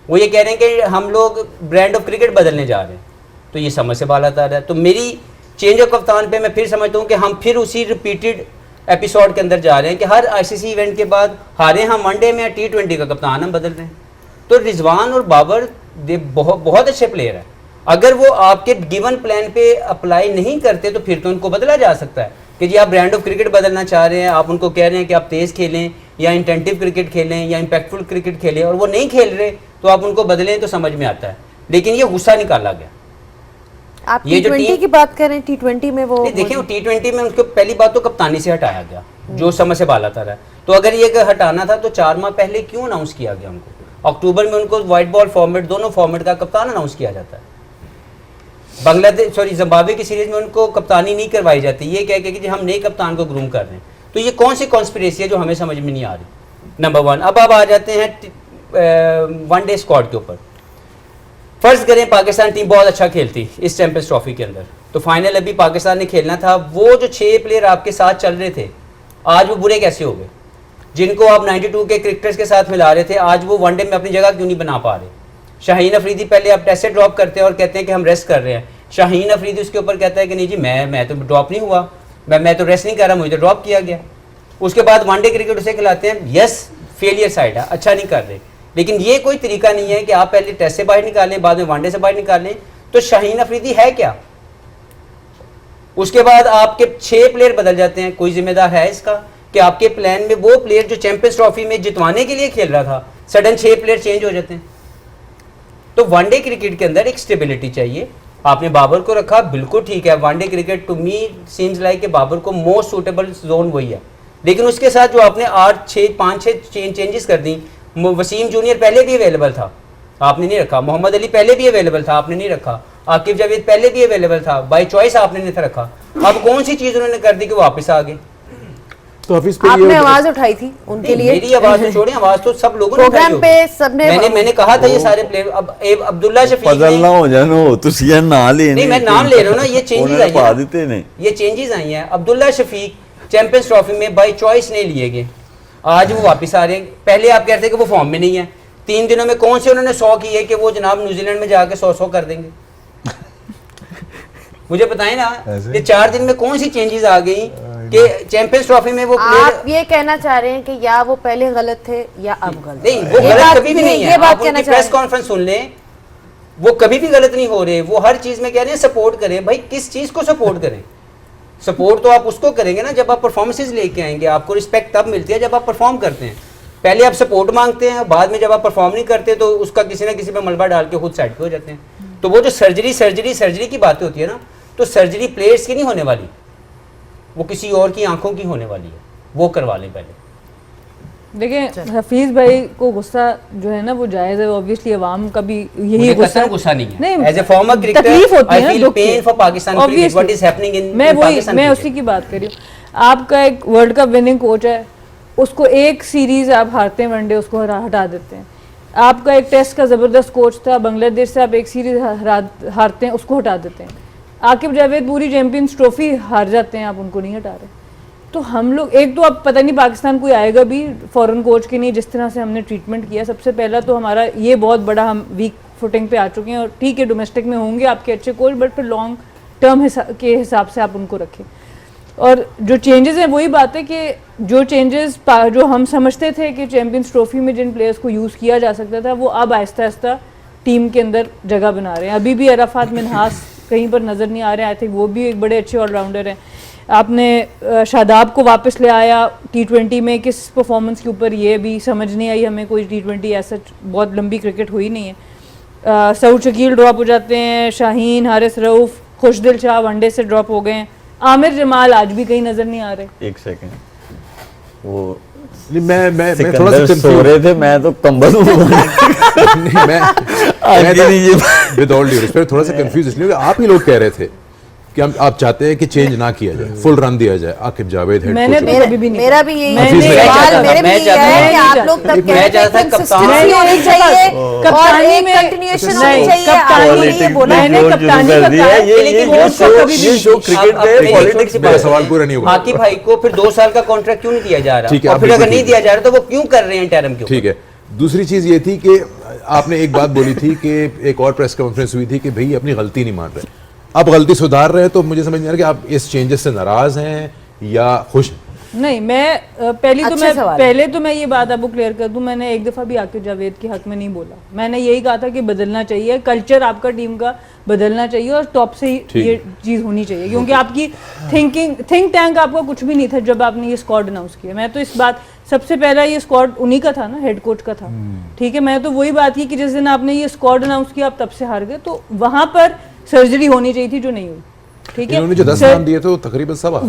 वो ये कह रहे हैं कि हम लोग ब्रांड ऑफ क्रिकेट बदलने जा रहे हैं, तो ये समझ से बाहर आता है। तो मेरी चेंज ऑफ कप्तान पे मैं फिर समझता हूँ कि हम फिर उसी रिपीटेड एपिसोड के अंदर जा रहे हैं कि हर आईसीसी इवेंट के बाद हारे हम वनडे में, T20 का कप्तान हम बदल रहे हैं। तो रिजवान और बाबर बहुत अच्छे प्लेयर हैं, अगर वो आपके गिवन प्लान पे अप्लाई नहीं करते तो फिर तो उनको बदला जा सकता है कि जी आप ब्रांड ऑफ क्रिकेट बदलना चाह रहे हैं, आप उनको कह रहे हैं कि आप तेज़ खेलें या इंटेंटिव क्रिकेट खेलें या इम्पैक्टफुल क्रिकेट खेलें, और वो नहीं खेल रहे तो आप उनको बदलें तो समझ में आता है। लेकिन ये गुस्सा निकाला गया। आप ये जो T20 टीम- की बात करें, T20 में वो देखिए वो T20 में उनको पहली बात तो कप्तानी से हटाया गया, जो समय से बाला था रहा। तो अगर ये हटाना था तो 4 माह पहले क्यों अनाउंस किया गया उनको? अक्टूबर में उनको व्हाइट बॉल फॉर्मेट, दोनों फॉर्मेट का कप्तान अनाउंस किया जाता है। जिम्बाब्वे की सीरीज में उनको कप्तानी नहीं करवाई जाती, ये कह के कि हम नए कप्तान को ग्रूम कर रहे हैं। तो ये कौन सी कॉन्स्पिरेसी है जो हमें समझ में नहीं आ रही। नंबर 1। अब आप आ जाते हैं वनडे स्क्वाड के ऊपर। फर्ज करें पाकिस्तान टीम बहुत अच्छा खेलती इस चैंपियंस ट्रॉफी के अंदर, तो फाइनल अभी पाकिस्तान ने खेलना था, वो जो 6 प्लेयर आपके साथ चल रहे थे आज वो बुरे कैसे हो गए? जिनको आप 92 के क्रिकेटर्स के साथ मिला रहे थे, आज वो वनडे में अपनी जगह क्यों नहीं बना पा रहे? शाहीन अफरीदी पहले आप टेस्ट से ड्रॉप करते हैं और कहते हैं कि हम रेस्ट कर रहे हैं। शाहीन अफरीदी उसके ऊपर कहता है कि नहीं जी मैं तो ड्रॉप नहीं हुआ, मैं तो रेस्ट नहीं कर रहा, मुझे तो ड्रॉप किया गया। उसके बाद वनडे क्रिकेट उसे खिलाते हैं, यस फेलियर साइड है, अच्छा नहीं कर रहे, लेकिन ये कोई तरीका नहीं है कि आप पहले टेस्ट से बाहर निकालें बाद में वनडे से बाहर निकालें। तो शाहीन अफरीदी है क्या? उसके बाद आपके 6 प्लेयर बदल जाते हैं, कोई जिम्मेदार है इसका कि आपके प्लान में वो प्लेयर जो चैंपियंस ट्रॉफी में जितवाने के लिए खेल रहा था, सडन 6 प्लेयर चेंज हो जाते हैं। तो वनडे क्रिकेट के अंदर एक स्टेबिलिटी चाहिए। आपने बाबर को रखा, बिल्कुल ठीक है, one day cricket to me seems like कि बाबर को मोस्ट सूटेबल जोन वही है, लेकिन उसके साथ जो आपने 5-6 चेंजेस कर दी। वसीम जूनियर पहले भी अवेलेबल था, आपने नहीं रखा। मोहम्मद अली पहले भी अवेलेबल था, आपने नहीं रखा। आकिब जावेद पहले भी अवेलेबल था, बाई चॉइस आपने नहीं था रखा। अब कौन सी चीज उन्होंने कर दी कि वापस आ गए? तो हफीज पे आपने ये आवाज उठाई थी उनके लिए, मेरी आवाज तो छोड़ें, आवाज तो सब लोगों ने प्रोग्राम उठाई पे होगी। सबने मैंने कहा था ये सारे प्लेयर। अब अब्दुल्ला शफीक पजल ना ने, हो जानो तुसी ये ना लेने नहीं मैं नाम ले रहा हूँ ना, ये चेंजेस उन्होंने आई पा हैं, देते नहीं। ये चेंजेस आई हैं। अब्दुल्ला शफीक चैंपियंस ट्रॉफी में बाई चॉइस नहीं लिए गए, आज वो वापस आ रहे हैं। पहले आप कहते हैं कि वो फॉर्म में नहीं है, 3 दिनों में कौन से उन्होंने 100 की है कि वो जनाब न्यूजीलैंड में जाके 100 कर देंगे? मुझे बताएं ना, ये 4 दिन में कौन सी चेंजेस आ गई कि चैंपियंस ट्रॉफी में वो आप प्लेयर? ये कहना चाह रहे हैं कि या वो पहले गलत थे या अब गलत? नहीं, वो ये गलत बात- कभी भी नहीं ये है। बात आप कहना उनकी चाह प्रेस रहे हैं। कॉन्फ्रेंस सुन लें, वो कभी भी गलत नहीं हो रहे, वो हर चीज में कह रहे हैं सपोर्ट करें। भाई किस चीज को सपोर्ट करें? सपोर्ट तो आप उसको करेंगे ना जब आप परफॉर्मेंसेज लेके आएंगे, आपको रिस्पेक्ट तब मिलती है जब आप परफॉर्म करते हैं। पहले आप सपोर्ट मांगते हैं, बाद में जब आप परफॉर्म नहीं करते तो उसका किसी ना किसी पे मलबा डाल के खुद साइड पे हो जाते हैं। तो वो जो सर्जरी की बातें होती है ना, तो सर्जरी प्लेयर्स की नहीं होने वाली, वो किसी और की आंखों की होने वाली है, वो करवा लें पहले। देखिए हफीज़ भाई को गुस्सा जो है ना वो जायज़ है, ऑब्वियसली अवाम का भी यही मुझे गुस्सा कसम गुस्सा नहीं है। नहीं, As a former cricketer, तकलीफ होती I है ना, feel दुख की। pain for Pakistan cricket, Obviously। what is happening in Pakistan मैं cricket। उसी की बात कर रही हूँ। आपका एक वर्ल्ड कप विनिंग कोच है, उसको एक सीरीज आप हारते हैं वनडे, उसको हटा देते हैं। आपका एक टेस्ट का ज़बरदस्त कोच था, बांग्लादेश से आप एक सीरीज हारते हैं, उसको हटा देते हैं। आकिब जावेद पूरी चैंपियंस ट्रॉफी हार जाते हैं, आप उनको नहीं हटा रहे। तो हम लोग एक तो अब पता नहीं पाकिस्तान कोई आएगा भी फॉरेन कोच के नहीं, जिस तरह से हमने ट्रीटमेंट किया। सबसे पहला तो हमारा ये बहुत बड़ा, हम वीक फुटिंग पे आ चुके हैं। और ठीक है डोमेस्टिक में होंगे आपके अच्छे कोच, बट फिर लॉन्ग टर्म के हिसाब से आप उनको रखें। और जो चेंजेस हैं वही बात है कि जो चेंजेस जो हम समझते थे कि चैंपियंस ट्रॉफी में जिन प्लेयर्स को यूज़ किया जा सकता था, वो अब आहिस्ता आहिस्ता टीम के अंदर जगह बना रहे हैं। अभी भी अराफात मिनहास कहीं पर नज़र नहीं आ रहे हैं, आई थिंक वो भी एक बड़े अच्छे ऑलराउंडर हैं। आपने शादाब को वापस ले आया T20 में, किस परफॉर्मेंस के ऊपर ये भी समझ नहीं आई हमें। कोई T20 ऐसा बहुत लंबी क्रिकेट हुई नहीं है। सऊद शकील ड्रॉप हो जाते हैं, शाहीन, हारिस रऊफ, खुशदिल शाह वनडे से ड्रॉप हो गए हैं, आमिर जमाल आज भी कहीं नज़र नहीं आ रहे। एक सेकंड, वो नहीं, मैं थोड़ा सिकंदर सा सो रहे थे, मैं तो कंबल नहीं, मैं आगे नहीं ये विद ऑल ड्यू रिस्पेक्ट थोड़ा सा कंफ्यूज इसलिए कि आप ही लोग कह रहे थे कि आप चाहते हैं कि चेंज ना किया जाए, फुल रन दिया जाए। आकिब जावेद हेड मैंने कोच तो कभी भी नहीं मेरा भी यही हफीज भाई- सवाल मैं मेरे भी यही चाहता है था- कि आप लोग तब मैं कहते हैं चाहता था कंसिस्टेंसी होनी चाहिए और कप्तानी एक में- कंटिन्यूएशन नहीं, होनी चाहिए। कप्तानी आपने में ये बोला मैंने जोर कप्तानी शुरू कर का दिया है। कहा, ये लेकिन ये कोच को कभी भी शो क्रिकेट में पॉलिटिक्स मेरा सवाल पूरा नहीं हुआ। हाकी भाई को फिर 2 साल का कॉन्ट्रैक्ट क्यों नहीं दिया जा ठीक है, रहा? और आप फिर अगर बिल्कुल नहीं ठीक दिया जा रहा तो वो क्यों कर रहे हैं टर्म के ऊपर? ठीक है। दूसरी चीज ये थी कि आपने एक बात बोली थी कि एक और प्रेस कॉन्फ्रेंस हुई थी कि भाई अपनी गलती नहीं मान रहे, आप गलती सुधार रहे हैं, तो मुझे समझ नहीं आ रहा कि आप इस चेंजेस से नाराज हैं या खुश हैं? नहीं, मैं पहले तो मैं ये बात आपको क्लियर कर दूं, मैंने एक दफ़ा भी आकिब जावेद के हक में नहीं बोला। मैंने यही कहा था कि बदलना चाहिए, कल्चर आपका टीम का बदलना चाहिए और टॉप से ही ये चीज़ होनी चाहिए, क्योंकि आपकी थिंक टैंक आपका कुछ भी नहीं था जब आपने ये स्क्वाड अनाउंस किया। मैं तो इस बात, सबसे पहला ये स्क्वाड उन्हीं का था ना, हेड कोच का था, ठीक है। मैं तो वही बात की कि जिस दिन आपने ये स्क्वाड अनाउंस किया आप तब से हार गए, तो वहाँ पर सर्जरी होनी चाहिए थी जो नहीं हुई, ठीक है। इन्होंने जो 10 नाम दिए तो तकरीबन सब आ गए।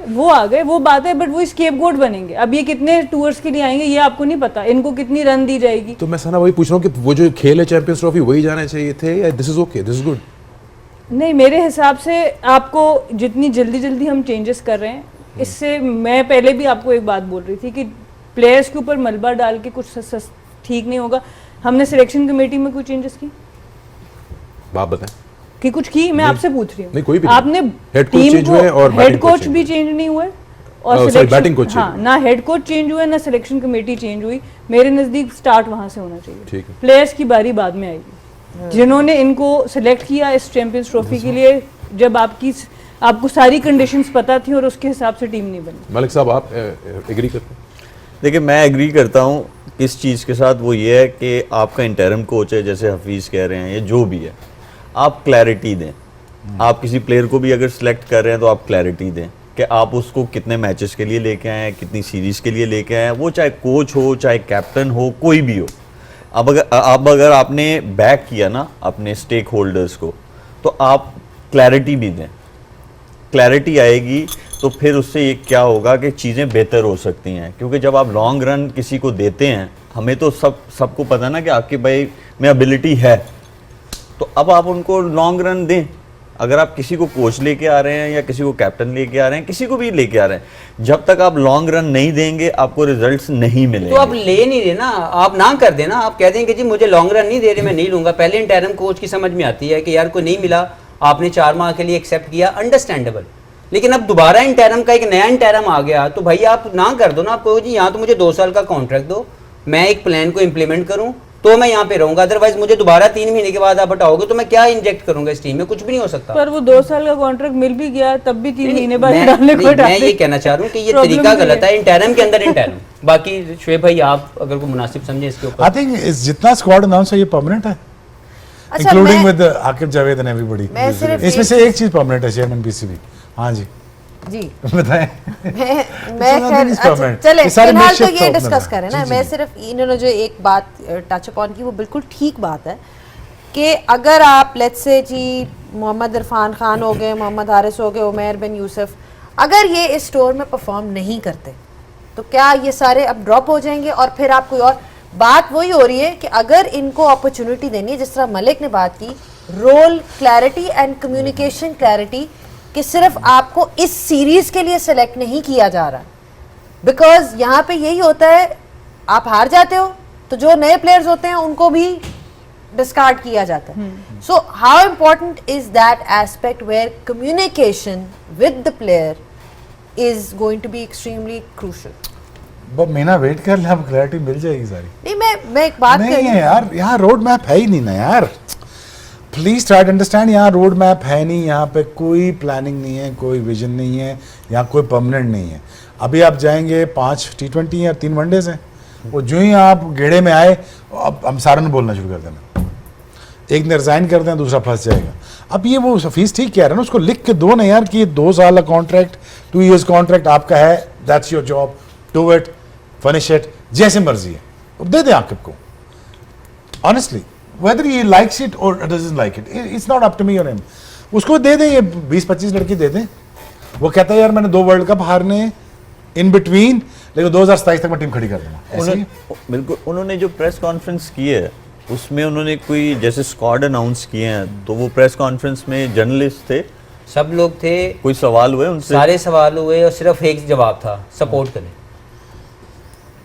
वो आ गए, वो बात है, बट वो स्केपगोट बनेंगे। अब ये कितने टूर्स के लिए आएंगे ये आपको नहीं पता, इनको कितनी रन दी जाएगी। तो मैं सना वही पूछ रहा हूँ कि वो जो खेल है चैंपियंस ट्रॉफी वही जाने चाहिए थे या this is okay, this is good? नहीं, मेरे हिसाब से आपको जितनी जल्दी हम चेंजेस कर रहे हैं, इससे मैं पहले भी आपको एक बात बोल रही थी कि प्लेयर्स के ऊपर मलबा डाल के कुछ ठीक नहीं होगा। हमने सिलेक्शन कमेटी में कोई चेंजेस की? आप बताएं कि कुछ की? मैं आपसे पूछ रही नहीं, कोई भी हूँ। आपने हेड कोच चेंज हुए और हेड कोच भी चेंज नहीं हुए और बैटिंग कोच, हाँ, ना हेड कोच चेंज हुए ना सिलेक्शन कमेटी चेंज हुई। मेरे नजदीक स्टार्ट वहां से होना चाहिए। ठीक है। प्लेयर्स की बारी बाद में आएगी, जिन्होंने इनको सिलेक्ट किया इस चैंपियंस ट्रॉफी के लिए, जब आपको सारी कंडीशंस पता थी और उसके हिसाब से टीम नहीं बनी। मलिक साहब, आप एग्री करते हैं? देखिए, मैं एग्री करता हूँ इस चीज़ के साथ। वो ये है कि आपका इंटरम कोच है, जैसे हफीज़ कह रहे हैं, ये जो भी है, आप क्लैरिटी दें। आप किसी प्लेयर को भी अगर सिलेक्ट कर रहे हैं तो आप क्लैरिटी दें कि आप उसको कितने मैचेस के लिए लेके आए हैं, कितनी सीरीज़ के लिए लेके आए हैं। वो चाहे कोच हो, चाहे कैप्टन हो, कोई भी हो। अब अगर आपने बैक किया ना अपने स्टेक होल्डर्स को, तो आप क्लैरिटी भी दें। क्लैरिटी आएगी तो फिर उससे ये क्या होगा कि चीज़ें बेहतर हो सकती हैं। क्योंकि जब आप लॉन्ग रन किसी को देते हैं, हमें तो सबको पता ना कि आपके भाई में एबिलिटी है, तो अब आप उनको लॉन्ग रन दें। अगर आप किसी को कोच लेके आ रहे हैं या किसी को कैप्टन लेके आ रहे हैं, किसी को भी लेके आ रहे हैं, जब तक आप लॉन्ग रन नहीं देंगे आपको रिजल्ट्स नहीं मिलेंगे। तो आप ले नहीं रहे ना, आप ना कर देना, आप कह देंगे जी मुझे लॉन्ग रन नहीं दे रहे, मैं नहीं लूंगा। पहले इंटरम कोच की समझ में आती है कि यार कोई नहीं मिला, आपने 4 माह के लिए एक्सेप्ट किया, अंडरस्टैंडेबल। लेकिन अब दोबारा इंटरम का एक नया इंटरम आ गया तो भाई आप ना कर दो ना। आप कहो जी यहाँ तो मुझे 2 साल का कॉन्ट्रैक्ट दो, मैं एक प्लान को इम्प्लीमेंट करूँ तो मैं यहाँ पे रहूंगा, अदरवाइज मुझे दोबारा 3 महीने के बाद आप हटाओगे तो मैं क्या इंजेक्ट करूंगा इस टीम में? कुछ भी नहीं हो सकता। पर वो 2 साल का कॉन्ट्रैक्ट मिल भी गया तब भी 3 महीने बाद मैं ये कहना चाह रहा हूँ कि ये तरीका गलत है, इंटरम के अंदर इंटरम। बाकी शुएब भाई आप अगर को मुनासिब समझे इसके ऊपर। आई थिंक जितना स्क्वाड अनाउंस है ये परमानेंट है, अच्छा, including with Aqib Javed and everybody. मैं सिर्फ इसमें से एक चीज परमानेंट है, चेयरमैन पीसीबी। हाँ जी जी बताएं। मैं खैर is अच्छा, permanent. चले ये सारे फिलहाल तो makeshift ये opener डिस्कस हैं। करें ना। जी, मैं जी। सिर्फ इन्होंने जो एक बात टच अपॉन की वो बिल्कुल ठीक बात है कि अगर आप लेट्स से जी मोहम्मद इरफान खान हो गए, मोहम्मद हारिस हो गए, उमैर बिन यूसुफ, अगर ये इस स्टोर में परफॉर्म नहीं करते तो क्या ये सारे अब ड्रॉप हो जाएंगे और फिर आप कोई और? बात वही हो रही है कि अगर इनको अपॉर्चुनिटी देनी है, जिस तरह मलिक ने बात की, role clarity and communication clarity, कि सिर्फ आपको इस सीरीज के लिए सेलेक्ट नहीं किया जा रहा, बिकॉज यहाँ पे यही होता है, आप हार जाते हो तो जो नए प्लेयर्स होते हैं उनको भी डिस्कार्ड किया जाता है। So how important is that aspect where communication with the player is going to be extremely crucial. बस महीना वेट कर ले, अब क्लैरिटी मिल जाएगी सारी। नहीं, मैं एक बात कर नहीं रही है हूँ। यार, यहाँ रोड मैप है ही नहीं ना यार। प्लीज ट्राई टू अंडरस्टैंड, यहाँ रोड मैप है नहीं, यहाँ पे कोई प्लानिंग नहीं है, कोई विजन नहीं है, यहाँ कोई परमानेंट नहीं है। अभी आप जाएंगे 5 T20 या 3 वनडेज हैं, वो जो ही आप गेड़े में आए अब हम सारों ने बोलना शुरू कर देना, एक ने रिजाइन कर दें दूसरा फंस जाएगा। अब ये वो फीस ठीक कह रहे हैं ना, उसको लिख के दो ना यार कि ये 2 साल का कॉन्ट्रैक्ट, 2 years कॉन्ट्रैक्ट आपका है, that's your job, do it, finish it, जैसे मर्जी है। अब दे दें आकिब को, honestly, whether he likes it or doesn't like it, it's not up to me or him. उसको दे दें, ये 20-25 लड़के दे दें। वो कहता है यार मैंने 2 वर्ल्ड कप हारने इन बिटवीन, लेकिन 2027 तक मैं टीम खड़ी कर दूंगा। ऐसे ही बिल्कुल। उन्होंने जो प्रेस कॉन्फ्रेंस की है उसमें उन्होंने कोई जैसे स्क्वाड अनाउंस किए हैं, तो वो प्रेस कॉन्फ्रेंस में जर्नलिस्ट थे, सब लोग थे, कोई सवाल हुए उनसे? सारे सवाल हुए और सिर्फ एक जवाब था, सपोर्ट करें।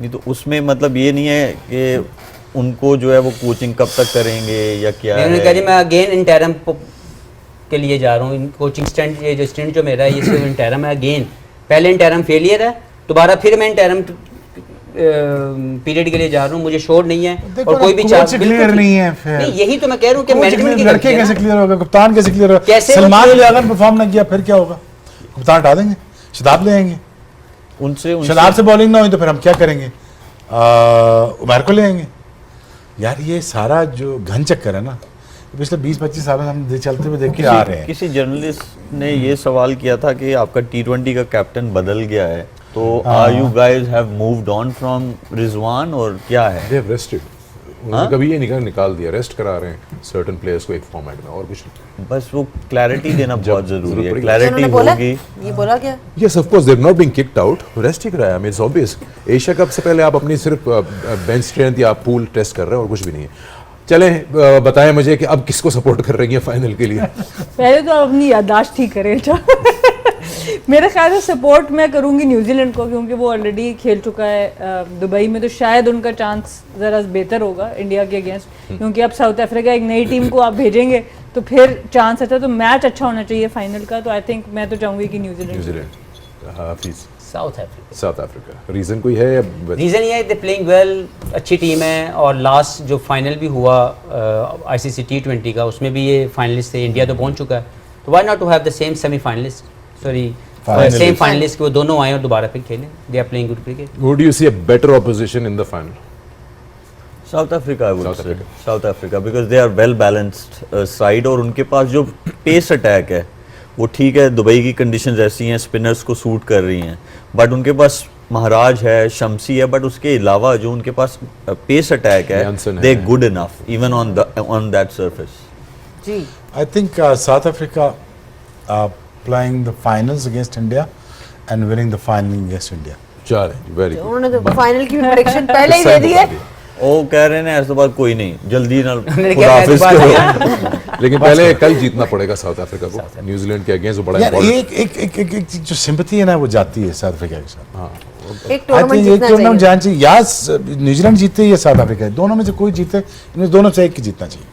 नहीं तो उसमें मतलब ये नहीं है कि उनको जो है वो कोचिंग कब तक करेंगे या क्या है? मैंने कहा जी मैं अगेन इंटरम के लिए जा रहा हूँ, कोचिंग स्टैंड, ये जो स्टैंड जो मेरा है ये सिर्फ इंटरम है अगेन। पहले इंटरम फेलियर है, दोबारा फिर मैं इंटरम पीरियड के लिए जा रहा हूँ, मुझे शोर नहीं है देखो और कोई भी ना, चांस कोच क्लियर नहीं है फिर। नहीं, यही तो मैं कह रहा हूँ कि कोच मैनेजमेंट की लड़के गलती है कैसे ना। क्लियर होगा, कप्तान कैसे क्लियर होगा? कैसे वो सलमान clear- अगर परफॉर्म ना किया फिर क्या होगा? कप्तान हटा देंगे, शदाब ले आएंगे। उनसे शदाब से बॉलिंग ना हुई तो फिर हम क्या करेंगे? उमर को ले आएंगे। यार ये सारा जो घन चक्कर है ना, पिछले 20-25 सालों से हम चलते हुए देख के आ रहे हैं। किसी जर्नलिस्ट ने ये सवाल किया था कि आपका T20 का कैप्टन बदल गया है, तो are you guys have moved on from Rizwan और क्या है? दे हैव रेस्टेड, उन्होंने कभी ये निकाल दिया, रेस्ट करा रहे हैं सर्टेन प्लेयर्स को एक फॉर्मेट में, और कुछ नहीं। बस वो क्लैरिटी देना बहुत जरूरी है। पड़ेगी। क्लैरिटी उन्होंने बोला होगी। ये बोला क्या? Yes of course they have not been kicked out, rest ही कराया। इट्स ऑब्वियस, एशिया कप से पहले आप अपनी सिर्फ बेंच स्ट्रेंथ या पूल टेस्ट कर रहे हैं और कुछ भी नहीं है। चलें, बताएं मुझे कि अब किसको सपोर्ट कर रही हैं फाइनल के लिए? पहले तो आप अपनी याददाश्त ठीक करें अच्छा। मेरे ख्याल से सपोर्ट मैं करूंगी न्यूजीलैंड को, क्योंकि वो ऑलरेडी खेल चुका है दुबई में, तो शायद उनका चांस ज़रा बेहतर होगा इंडिया के अगेंस्ट, क्योंकि अब साउथ अफ्रीका एक नई टीम को आप भेजेंगे तो फिर चांस अच्छा, तो मैच अच्छा होना चाहिए फाइनल का। तो आई थिंक मैं तो चाहूँगी कि New Zealand. New Zealand, Hafeez. South Africa. South Africa, reason कोई है या रीज़न ये है दे प्लेइंग वेल, अच्छी टीम है, और लास्ट जो फाइनल भी हुआ ICC T20 का, उसमें भी ये फाइनलिस्ट थे, इंडिया तो पहुंच चुका है, तो why not to have the same semifinalist, sorry same finalist, कि वो दोनों आए और दोबारा फिर खेलें। They are playing good cricket. Who do you see a better opposition in the final? South Africa I would South say, Africa. South Africa, because they are well balanced side, और उनके पास जो पेस अटैक है वो ठीक है। दुबई की कंडीशंस ऐसी हैं, स्पिनर्स को सूट कर रही हैं, बट उनके पास महाराज है, शमसी है, बट उसके अलावा जो उनके पास पेस अटैक है, Jansen दे है। Good enough even on that surface. जी I think South Africa playing the finals against India and winning the final against India. चलें, वेरी गुड। उन्होंने तो फाइनल की प्रेडिक्शन पहले ही दे दी है। वो कह रहे हैं ऐसा बात कोई नहीं, जल्दी ना मैंने खुदा क्या हाफिज बात करो। लेकिन पहले कल जीतना पड़ेगा साउथ अफ्रीका को, न्यूजीलैंड के अगेंस्ट, वो बड़ा यार important- एक जो सिंपैथी है ना वो जाती है साउथ अफ्रीका के साथ। हाँ, एक आई टूर्नामेंट थिंक एक जीतना टूर्नामेंट चाहिए। जाना चाहिए, या न्यूजीलैंड जीते या साउथ अफ्रीका, दोनों में से कोई जीते, इनमें दोनों से एक ही जीतना चाहिए।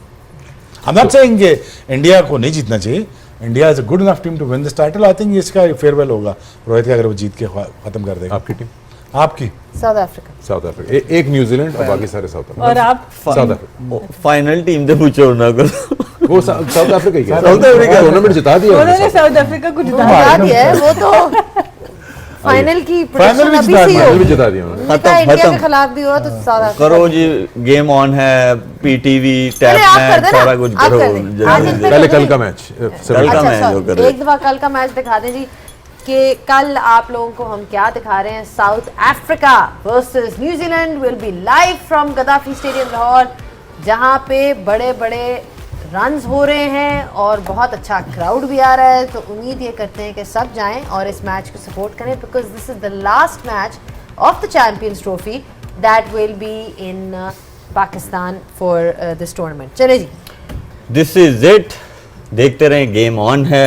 हम नॉट सेइंग कि इंडिया को नहीं जीतना चाहिए, India is a good enough team to win this title. I think इसका फेयरवेल होगा रोहित का, अगर वो जीत के खत्म कर देगा। आपकी टीम आपकी साउथ अफ्रीका। साउथ अफ्रीका, एक न्यूजीलैंड और बाकी सारे साउथ अफ्रीका। और आप साउथ अफ्रीका, फाइनल टीम से पूछो ना करो। वो साउथ अफ्रीका ही है। साउथ अफ्रीका टूर्नामेंट जिता दिया उन्होंने उन्होंने। साउथ अफ्रीका को जिता बता दिया है वो तो। फाइनल की प्रेडिक्शन भी अभी जिता से ही दिया, फाइनल भी होगी। जिता दिया उन्होंने। उन्होंने कहा इंडिया खत्म। के खिलाफ भी हुआ तो साउथ अफ्रीका। करो जी, गेम ऑन है, पीटीवी, टैप चलिए, आप कर मैच, देना, सारा कुछ आप करो कर दें। जल्दी आज जल्दी। इस पे पहले कर कल दें। का मैच, कल का मैच जो कर रहे। एक दफा कल का मैच दिखा दें जी, कि कल आप लोगों को हम क्या दिखा रहे हैं। South Africa versus New Zealand will be live from Gaddafi stadium Lahore, जहां पे बड़े बड़े रन्स हो रहे हैं और बहुत अच्छा क्राउड भी आ रहा है। तो उम्मीद ये करते हैं कि सब जाएं और इस मैच को सपोर्ट करें, because this is the last match of the champions trophy that will be in Pakistan for this tournament. चले जी, दिस इज इट, देखते रहें, गेम ऑन है।